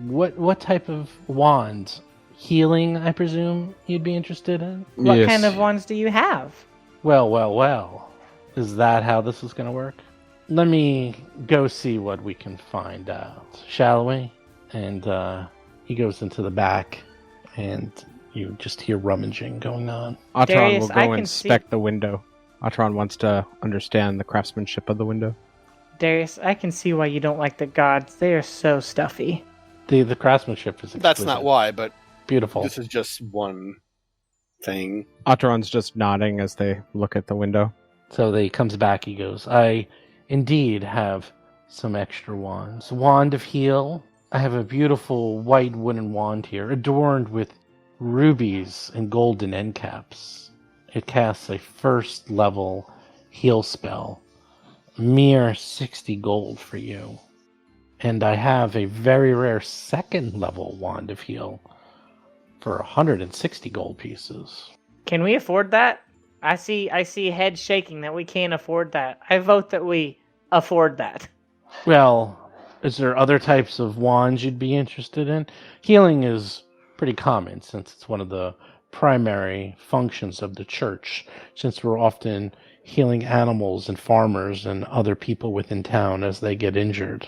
What type of wand? Healing, I presume, you'd be interested in? What Yes. kind of wands do you have? Well. Is that how this is going to work? Let me go see what we can find out, shall we? And he goes into the back, and you just hear rummaging going on. Atron Darius, will I go can inspect the window. Atron wants to understand the craftsmanship of the window. Darius, I can see why you don't like the gods. They are so stuffy. The craftsmanship is exquisite. That's not why, but Beautiful. this is just one thing. Atron's just nodding as they look at the window. So he comes back, he goes, I indeed have some extra wands. Wand of Heal. I have a beautiful white wooden wand here, adorned with rubies and golden end caps. It casts a first level heal spell. Mere 60 gold for you. And I have a very rare second level wand of heal for 160 gold pieces. Can we afford that? I see heads shaking that we can't afford that. I vote that we afford that. Well, is there other types of wands you'd be interested in? Healing is pretty common since it's one of the primary functions of the church, since we're often healing animals and farmers and other people within town as they get injured.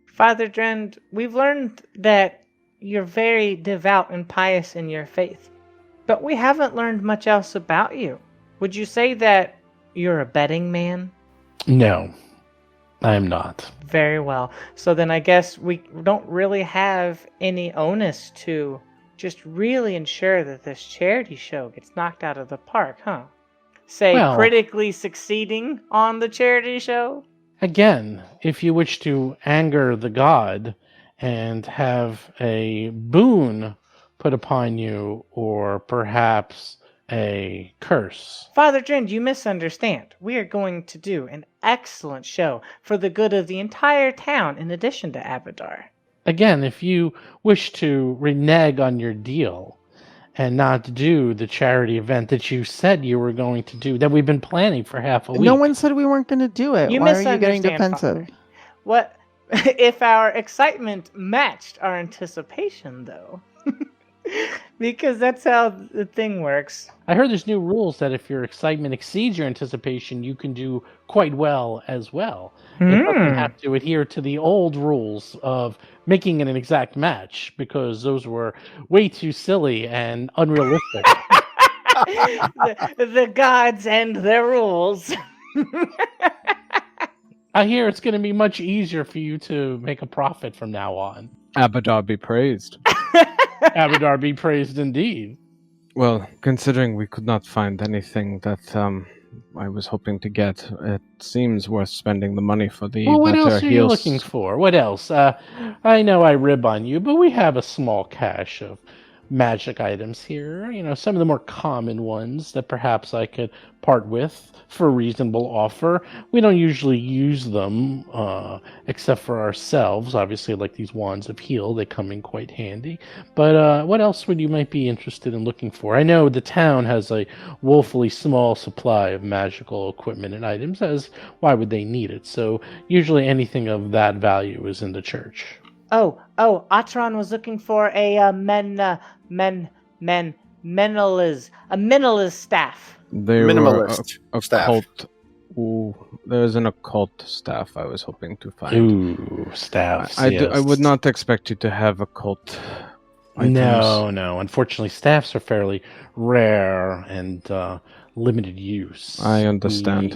Father Drend, we've learned that you're very devout and pious in your faith, but we haven't learned much else about you. Would you say that you're a betting man? No, I am not. Very well. So then I guess we don't really have any onus to just really ensure that this charity show gets knocked out of the park, huh? Say, Well, critically succeeding on the charity show? Again, if you wish to anger the god and have a boon put upon you, or perhaps a curse. Father Drend, you misunderstand. We are going to do an excellent show for the good of the entire town in addition to Abadar. Again, if you wish to renege on your deal and not do the charity event that you said you were going to do, that we've been planning for half a week. No one said we weren't going to do it. You Why are you getting misunderstand, defensive? Father. What if our excitement matched our anticipation, though? Because that's how the thing works. I heard there's new rules that if your excitement exceeds your anticipation, you can do quite well as well. It doesn't have to adhere to the old rules of making it an exact match, because those were way too silly and unrealistic. The gods and their rules. I hear it's going to be much easier for you to make a profit from now on. Abadar be praised. Abadar be praised indeed. Well, considering we could not find anything that I was hoping to get, it seems worth spending the money for the Well, what better else are you heals. looking for? What else? I know I rib on you, but we have a small cache of magic items here. You know, some of the more common ones that perhaps I could part with for a reasonable offer. We don't usually use them, except for ourselves. Obviously, like these wands of heal, they come in quite handy. But what else would you might be interested in looking for? I know the town has a woefully small supply of magical equipment and items, as why would they need it? So usually anything of that value is in the church. Oh, Atron was looking for a minimalist staff. They Minimalist were staff. occult. Ooh, there's an occult staff I was hoping to find. Ooh, staffs. I yes. would not expect you to have occult items. No. Unfortunately, staffs are fairly rare and limited use. I understand.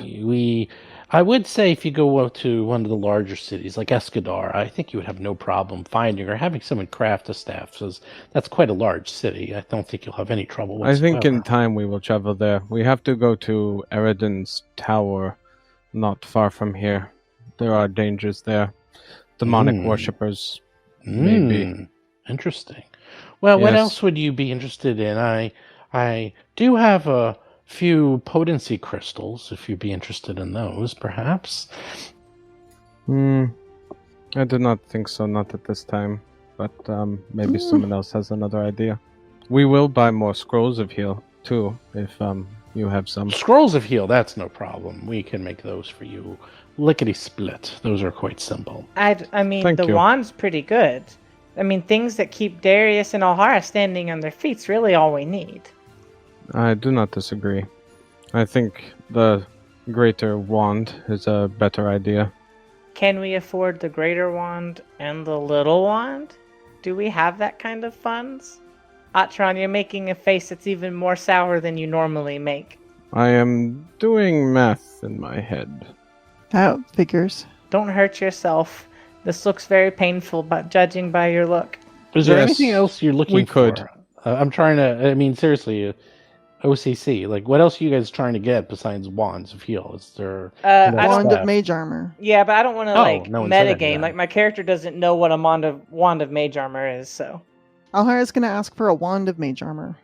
I would say if you go up to one of the larger cities like Escadar, I think you would have no problem finding or having someone craft a staff. So that's quite a large city. I don't think you'll have any trouble I whatsoever. think in time we will travel there. We have to go to Eridan's tower, not far from here. There are dangers there. Demonic worshippers, maybe. Interesting. Well, what Yes. else would you be interested in? I do have a few potency crystals, if you'd be interested in those, perhaps. I do not think so, not at this time. But maybe someone else has another idea. We will buy more scrolls of heal, too, if you have some. Scrolls of heal, that's no problem. We can make those for you. Lickety split. Those are quite simple. I mean, Thank the you. wand's pretty good. I mean, things that keep Darius and Alhara standing on their feet's really all we need. I do not disagree. I think the greater wand is a better idea. Can we afford the greater wand and the little wand? Do we have that kind of funds? Atron, you're making a face that's even more sour than you normally make. I am doing math in my head. That figures. Don't hurt yourself. This looks very painful, but judging by your look. Is there Yes, anything else you're looking we for? could. I'm trying to, I mean, seriously, OCC, like, what else are you guys trying to get besides wands of heal? Is there... I Wand don't. of mage armor. Yeah, but I don't want to no one said any of metagame. that. Like my character doesn't know what a wand of mage armor is, so. Alhara's going to ask for a wand of mage armor.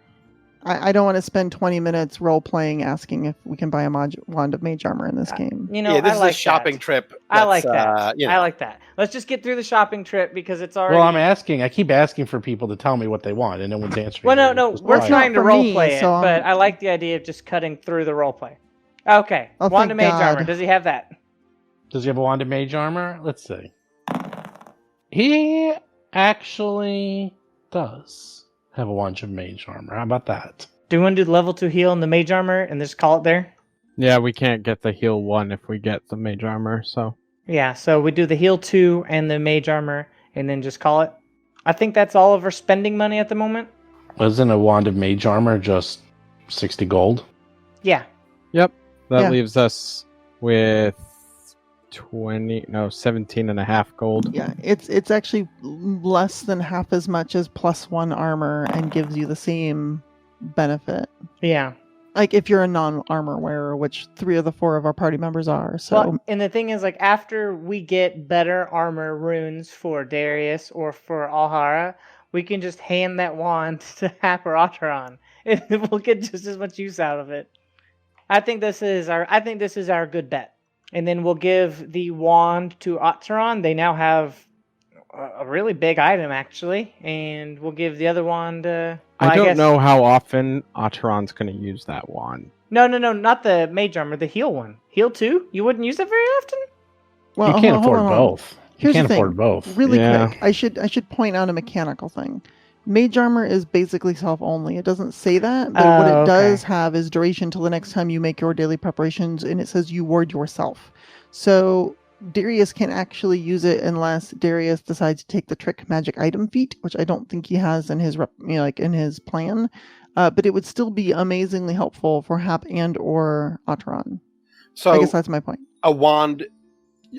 I don't want to spend 20 minutes role-playing asking if we can buy a wand of mage armor in this game. You know, yeah, this I is like a shopping that. trip. I like that's, that. you know. I like that. Let's just get through the shopping trip because it's already. Well, I keep asking for people to tell me what they want, and no one's answering. Well, me. no, It's just we're quiet. trying to for role me, play it, so but I like the idea of just cutting through the role play. Okay, Oh, wand thank of mage God. armor. Does he have that? Does he have a wand of mage armor? Let's see. He actually does have a wand of mage armor. How about that? Do we want to do the level 2 heal and the mage armor and just call it there? Yeah, we can't get the heal 1 if we get the mage armor, so... Yeah, so we do the heal 2 and the mage armor and then just call it. I think that's all of our spending money at the moment. Wasn't a wand of mage armor just 60 gold? Yeah. Yep, that Yeah. leaves us with 17 and a half gold. Yeah, it's actually less than half as much as +1 armor and gives you the same benefit. Yeah. Like if you're a non-armor wearer, which 3 of the 4 of our party members are. So Well, and the thing is, like, after we get better armor runes for Darius or for Alhara, we can just hand that wand to Hap or Otteron, and we'll get just as much use out of it. I think this is our good bet. And then we'll give the wand to Otteron. They now have a really big item, actually, and we'll give the other wand. I don't guess- know how often Otteron's going to use that wand. No, not the mage armor, the heal one. Heal 2? You wouldn't use it very often? well, you can't hold afford on. both. You Here's can't the thing. afford both. Really Yeah. quick, I should point out a mechanical thing. Mage armor is basically self-only. It doesn't say that, but what Oh, it does okay. have is duration till the next time you make your daily preparations, and it says you ward yourself. So Darius can actually use it unless Darius decides to take the trick magic item feat, which I don't think he has in his in his plan. But it would still be amazingly helpful for Hap and or Otteron. So I guess that's my point. a wand,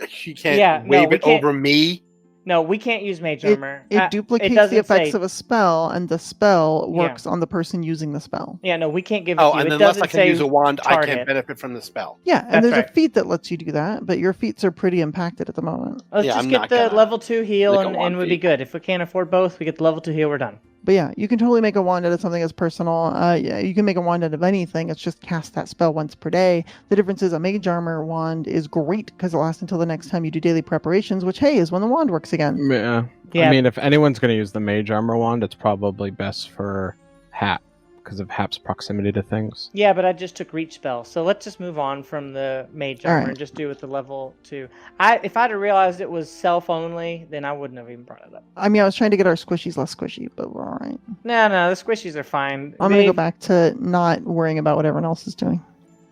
she can't Yeah, no, wave we it can't- over me. No, we can't use mage It, armor. it duplicates the doesn't effects say- of a spell, and the spell Yeah. works on the person using the spell. Yeah, no, we can't give it Oh, to you. and It unless doesn't I can say use a wand, I target. can't benefit from the spell. Yeah, and That's there's right. a feat that lets you do that, but your feats are pretty impacted at the moment. Let's Yeah, just I'm get not the gonna level 2 heal lick a and wand we'll be feat. good. If we can't afford both, we get the level 2 heal, we're done. But yeah, you can totally make a wand out of something as personal. Yeah, you can make a wand out of anything. It's just cast that spell once per day. The difference is a mage armor wand is great because it lasts until the next time you do daily preparations, which, hey, is when the wand works again. Yeah. Yeah. I mean, if anyone's going to use the mage armor wand, it's probably best for Hap because of Hap's proximity to things. Yeah, but I just took reach spell, so let's just move on from the mage All armor right. and just do with the level 2. If I'd have realized it was self only, then I wouldn't have even brought it up. I mean, I was trying to get our squishies less squishy, but we're all right. No, the squishies are fine. I'm going to go They've- back to not worrying about what everyone else is doing.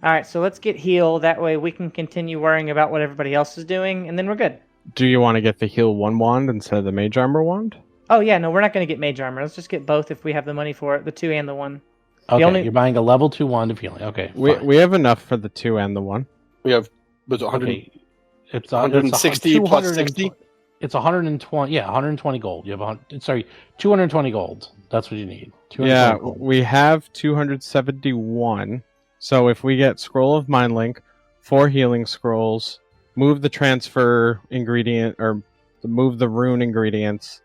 All right, so let's get heal. That way we can continue worrying about what everybody else is doing, and then we're good. Do you want to get the heal 1 wand instead of the mage armor wand? Oh yeah, no, we're not going to get mage armor. Let's just get both if we have the money for it, the 2 and the 1. Okay, only- you're buying a level 2 wand of healing. Okay, fine. We have enough for the 2 and the 1. We have was it 100. Okay, it's 160 plus 60? It's 120. Yeah, 120 gold. You have 220 gold. That's what you need. 220 Yeah, gold. we have 271. So if we get Scroll of Mind Link, 4 healing scrolls, move the transfer ingredient, or move the rune ingredients,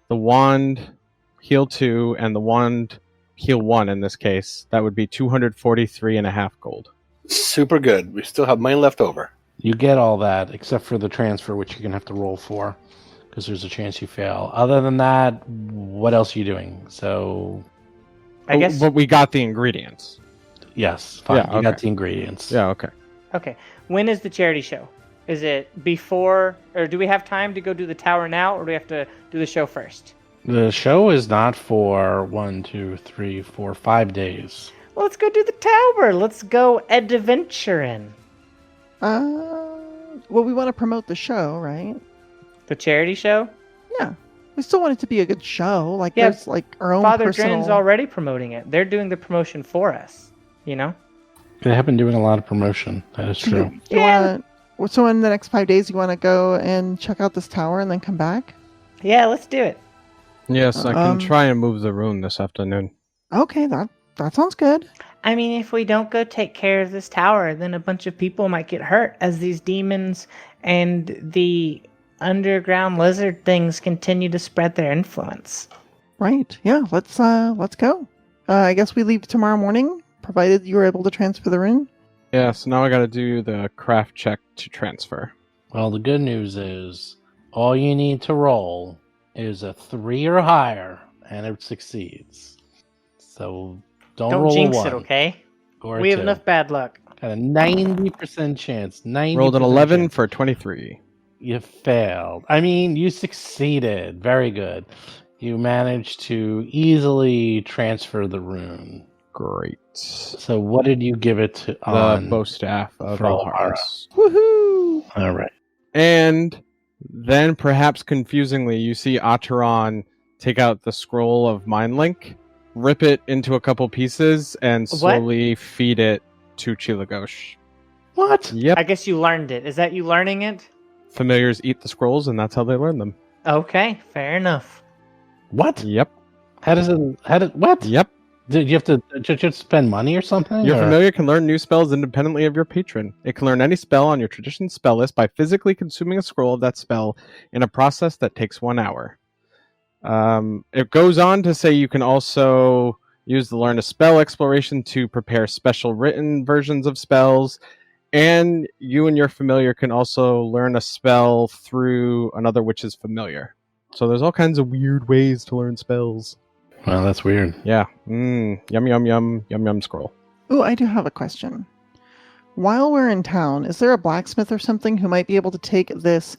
the wand heal 2, and the wand heal 1 in this case, that would be 243.5 gold. Super good. We still have money left over. You get all that except for the transfer, which you're gonna have to roll for, because there's a chance you fail. Other than that, what else are you doing? So I guess. But we got the ingredients. Yes, fine. Yeah, You got okay. the ingredients. Yeah, okay. Okay. When is the charity show? Is it before, or do we have time to go do the tower now, or do we have to do the show first? The show is not for 1, 2, 3, 4, 5 days. Well, let's go do the tower. Let's go adventuring. Well, we want to promote the show, right? The charity show? Yeah. We still want it to be a good show. Like, Yeah, there's like our own Father personal... Dren's already promoting it. They're doing the promotion for us. You know? They have been doing a lot of promotion. That is true. So in the next 5 days, you want to go and check out this tower and then come back? Yeah, let's do it. Yes, I can try and move the rune this afternoon. Okay, that sounds good. I mean, if we don't go take care of this tower, then a bunch of people might get hurt as these demons and the underground lizard things continue to spread their influence. Right. Yeah, let's go. I guess we leave tomorrow morning, provided you were able to transfer the rune. Yeah, so now I gotta do the craft check to transfer. Well, the good news is all you need to roll is a 3 or higher, and it succeeds. So don't roll jinx a 1. it, okay? Or We a have 2. enough bad luck. Got a 90% chance. 90% Rolled an 11 chance. for 23. You failed. I mean, you succeeded. Very good. You managed to easily transfer the rune. Great. So what did you give it to The bow staff of for Alharas. Woohoo! All right. And then, perhaps confusingly, you see Ataran take out the scroll of Mind Link, rip it into a couple pieces, and slowly feed it to Chilagosh. What? Yep. I guess you learned it. Is that you learning it? Familiars eat the scrolls, and that's how they learn them. Okay, fair enough. What? Yep. What? Yep. Did you have to just spend money or something? Your or? familiar can learn new spells independently of your patron. It can learn any spell on your tradition spell list by physically consuming a scroll of that spell in a process that takes 1 hour. It goes on to say you can also use the Learn a Spell exploration to prepare special written versions of spells, and you and your familiar can also learn a spell through another witch's familiar. So there's all kinds of weird ways to learn spells. Well, that's weird. Yeah. Yum, yum, yum, yum, yum, scroll. Oh, I do have a question. While we're in town, is there a blacksmith or something who might be able to take this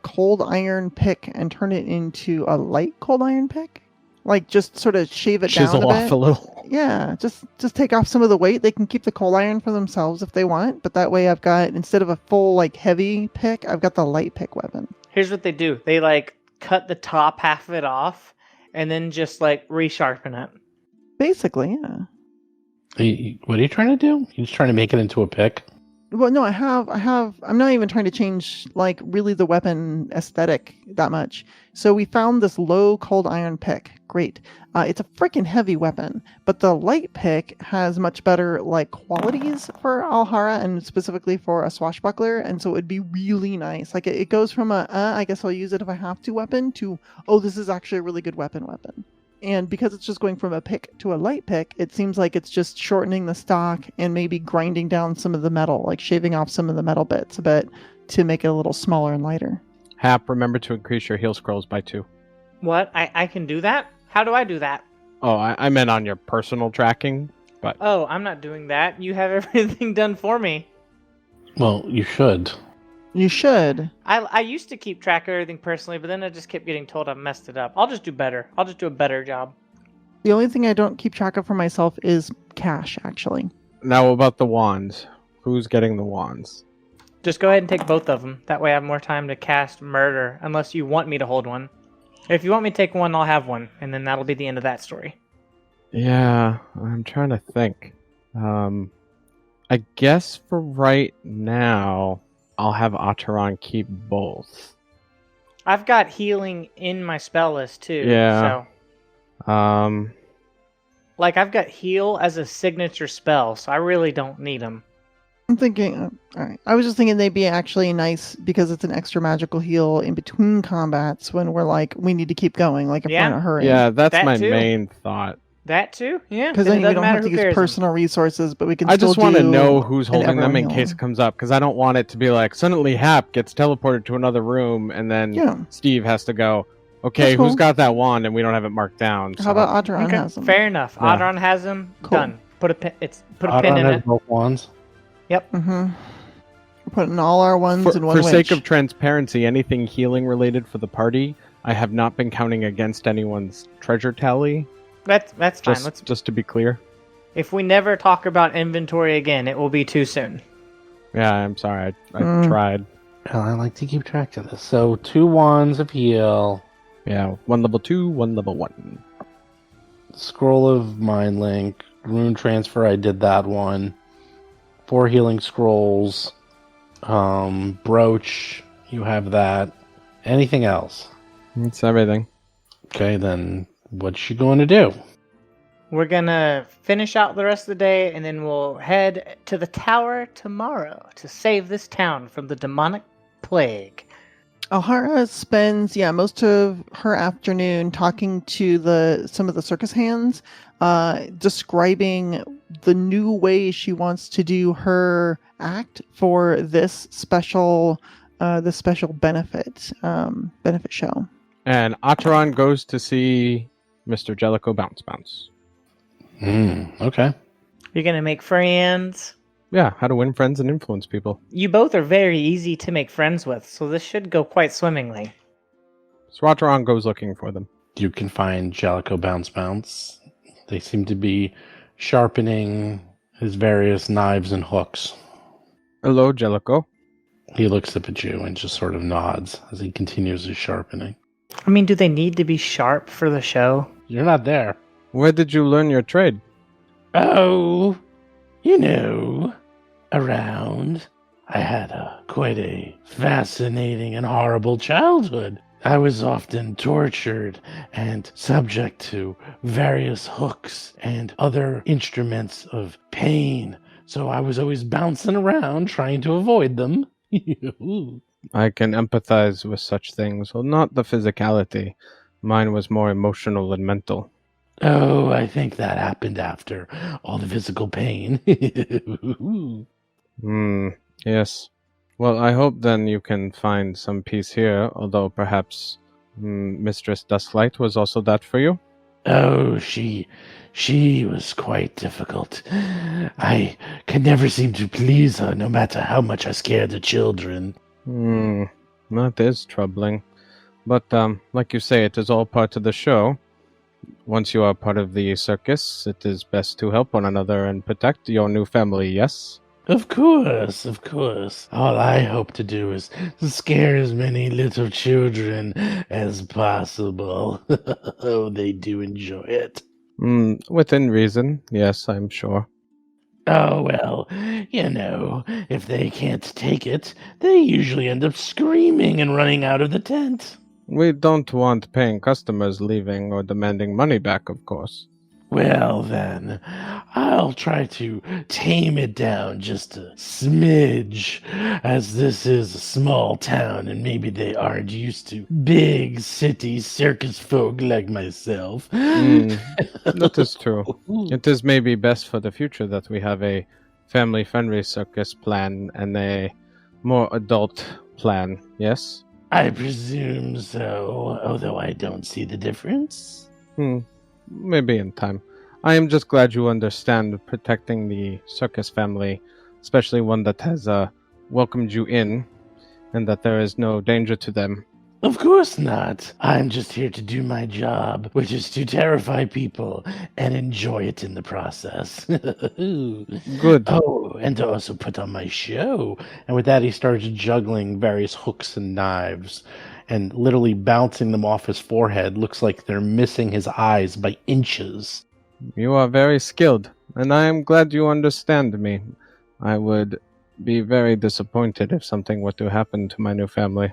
cold iron pick and turn it into a light cold iron pick? Like, just sort of shave it Chisel down a off bit? a little. Yeah, just take off some of the weight. They can keep the cold iron for themselves if they want, but that way I've got, instead of a full, like, heavy pick, I've got the light pick weapon. Here's what they do. They, like, cut the top half of it off and then just, like, resharpen it. Basically, yeah. What are you trying to do? You're just trying to make it into a pick? Well, no, I'm not even trying to change, like, really the weapon aesthetic that much. So we found this low cold iron pick. Great. It's a freaking heavy weapon, but the light pick has much better, like, qualities for Alhara and specifically for a swashbuckler, and so it'd be really nice. Like, it goes from I guess I'll use it if I have to weapon to, oh, this is actually a really good weapon. And because it's just going from a pick to a light pick, it seems like it's just shortening the stock and maybe grinding down some of the metal, like shaving off some of the metal bits a bit to make it a little smaller and lighter. Hap, remember to increase your heal scrolls by 2. What? I can do that? How do I do that? Oh, I meant on your personal tracking, but... Oh, I'm not doing that. You have everything done for me. Well, you should. You should. I used to keep track of everything personally, but then I just kept getting told I messed it up. I'll just do better. I'll just do a better job. The only thing I don't keep track of for myself is cash, actually. Now about the wands. Who's getting the wands? Just go ahead and take both of them. That way I have more time to cast murder, unless you want me to hold one. If you want me to take one, I'll have one, and then that'll be the end of that story. Yeah, I'm trying to think. I guess for right now, I'll have Ataran keep both. I've got healing in my spell list too. Yeah. So, like, I've got heal as a signature spell, so I really don't need them. I'm thinking, all right. I was just thinking they'd be actually nice because it's an extra magical heal in between combats when we're like, we need to keep going, like if we're in a hurry. Yeah, that's That my too. main thought. That too? Yeah. Because then we don't have to use personal resources, but we can I still just want to do know who's an holding them everyone in heal. case it comes up, because I don't want it to be like, suddenly Hap gets teleported to another room, and then Yeah. Steve has to go, okay, That's who's cool. got that wand, and we don't have it marked down. How about Ataran Okay, has them? fair enough. Yeah. Adron has them. Cool. Done. Put a pin Audron in has it. both wands. Mm-hmm. We're putting all our ones in one For winch. sake of transparency, anything healing related for the party, I have not been counting against anyone's treasure tally. That's fine. Just to be clear. If we never talk about inventory again, it will be too soon. Yeah, I'm sorry. I tried. Well, I like to keep track of this. So 2 wands of heal. Yeah, 1 level 2, 1 level 1. Scroll of Mind Link. Rune Transfer, I did that one. 4 healing scrolls. Brooch, you have that. Anything else? That's everything. Okay, then what's you going to do? We're gonna finish out the rest of the day, and then we'll head to the tower tomorrow to save this town from the demonic plague. O'Hara spends most of her afternoon talking to some of the circus hands, describing the new way she wants to do her act for this special benefit show. And Acheron goes to see Mr. Jellicoe Bounce. Okay. You're gonna make friends. Yeah, how to win friends and influence people. You both are very easy to make friends with, so this should go quite swimmingly. So Acheron goes looking for them. You can find Jellicoe Bounce. They seem to be sharpening his various knives and hooks. Hello, Jellicoe. He looks up at you and just sort of nods as he continues his sharpening. I mean, do they need to be sharp for the show? You're not there. Where did you learn your trade? Oh, around. I had quite a fascinating and horrible childhood. I was often tortured and subject to various hooks and other instruments of pain, so I was always bouncing around trying to avoid them. I can empathize with such things. Well, not the physicality. Mine was more emotional and mental. Oh, I think that happened after all the physical pain. Yes. Well, I hope then you can find some peace here, although perhaps Mistress Dusklight was also that for you? Oh, she was quite difficult. I could never seem to please her, no matter how much I scared the children. That is troubling. But, like you say, it is all part of the show. Once you are part of the circus, it is best to help one another and protect your new family, yes? Of course. All I hope to do is scare as many little children as possible. Oh, they do enjoy it. Within reason, yes, I'm sure. Oh, well, if they can't take it, they usually end up screaming and running out of the tent. We don't want paying customers leaving or demanding money back, of course. Well, then, I'll try to tame it down just a smidge, as this is a small town and maybe they aren't used to big city circus folk like myself. That is true. It is maybe best for the future that we have a family-friendly circus plan and a more adult plan, yes? I presume so, although I don't see the difference. Maybe in time. I am just glad you understand protecting the circus family, especially one that has welcomed you in, and that there is no danger to them. Of course not. I'm just here to do my job, which is to terrify people and enjoy it in the process. Good. Oh, and to also put on my show. And with that, he starts juggling various hooks and knives and literally bouncing them off his forehead. Looks like they're missing his eyes by inches. You are very skilled, and I am glad you understand me. I would be very disappointed if something were to happen to my new family.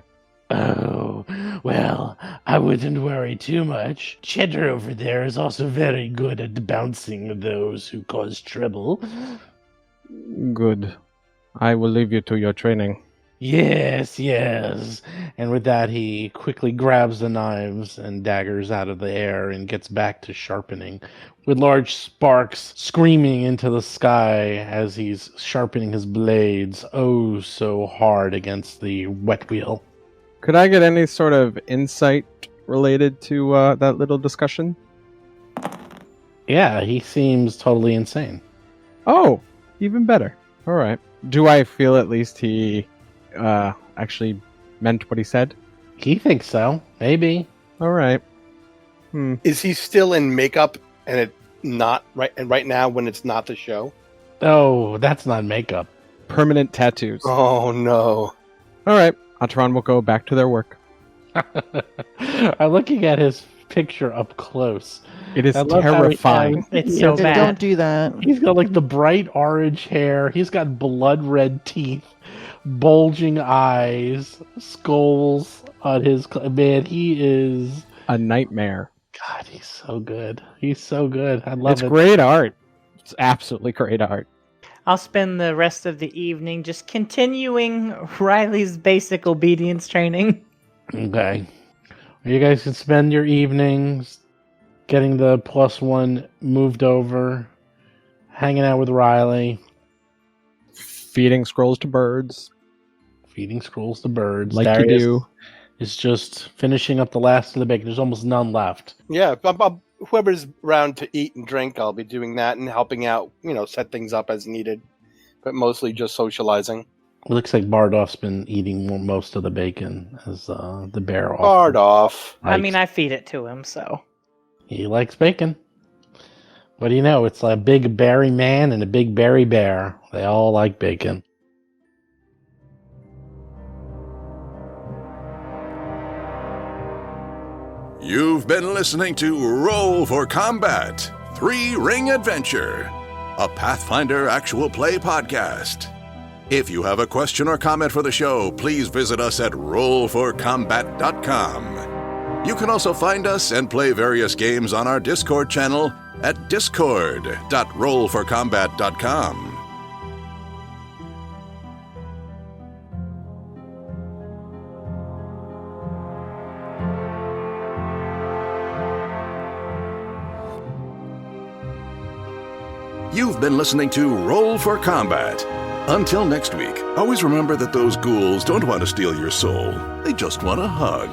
Oh, well, I wouldn't worry too much. Cheddar over there is also very good at bouncing those who cause trouble. Good. I will leave you to your training. Yes. And with that, he quickly grabs the knives and daggers out of the air and gets back to sharpening, with large sparks screaming into the sky as he's sharpening his blades oh so hard against the wet wheel. Could I get any sort of insight related to that little discussion? Yeah, he seems totally insane. Oh, even better. All right. Do I feel at least he actually meant what he said? He thinks so. Maybe. All right. Is he still in makeup and it not right? And right now, when it's not the show. Oh, that's not makeup. Permanent tattoos. Oh no! All right. Atron will go back to their work. I'm looking at his picture up close. It is I love how terrifying. It's so bad. Don't do that. He's got like the bright orange hair. He's got blood red teeth, bulging eyes, skulls on his. Man, he is A nightmare. God. He's so good. He's so good. I love It's it. great art. It's absolutely great art. I'll spend the rest of the evening just continuing Riley's basic obedience training. Okay. You guys can spend your evenings getting the +1 moved over, hanging out with Riley, Feeding scrolls to birds. feeding scrolls to birds. Like Darius you do. is just finishing up the last of the bacon. There's almost none left. Yeah, whoever's around to eat and drink, I'll be doing that and helping out. Set things up as needed, but mostly just socializing. It looks like Bardolph's been eating most of the bacon as the bear off. Hard off. I mean, I feed it to him, so. He likes bacon. What do you know? It's a big berry man and a big berry bear. They all like bacon. You've been listening to Roll for Combat 3-Ring Adventure, a Pathfinder actual play podcast. If you have a question or comment for the show, please visit us at rollforcombat.com. You can also find us and play various games on our Discord channel at discord.rollforcombat.com. You've been listening to Roll for Combat. Until next week, always remember that those ghouls don't want to steal your soul. They just want a hug.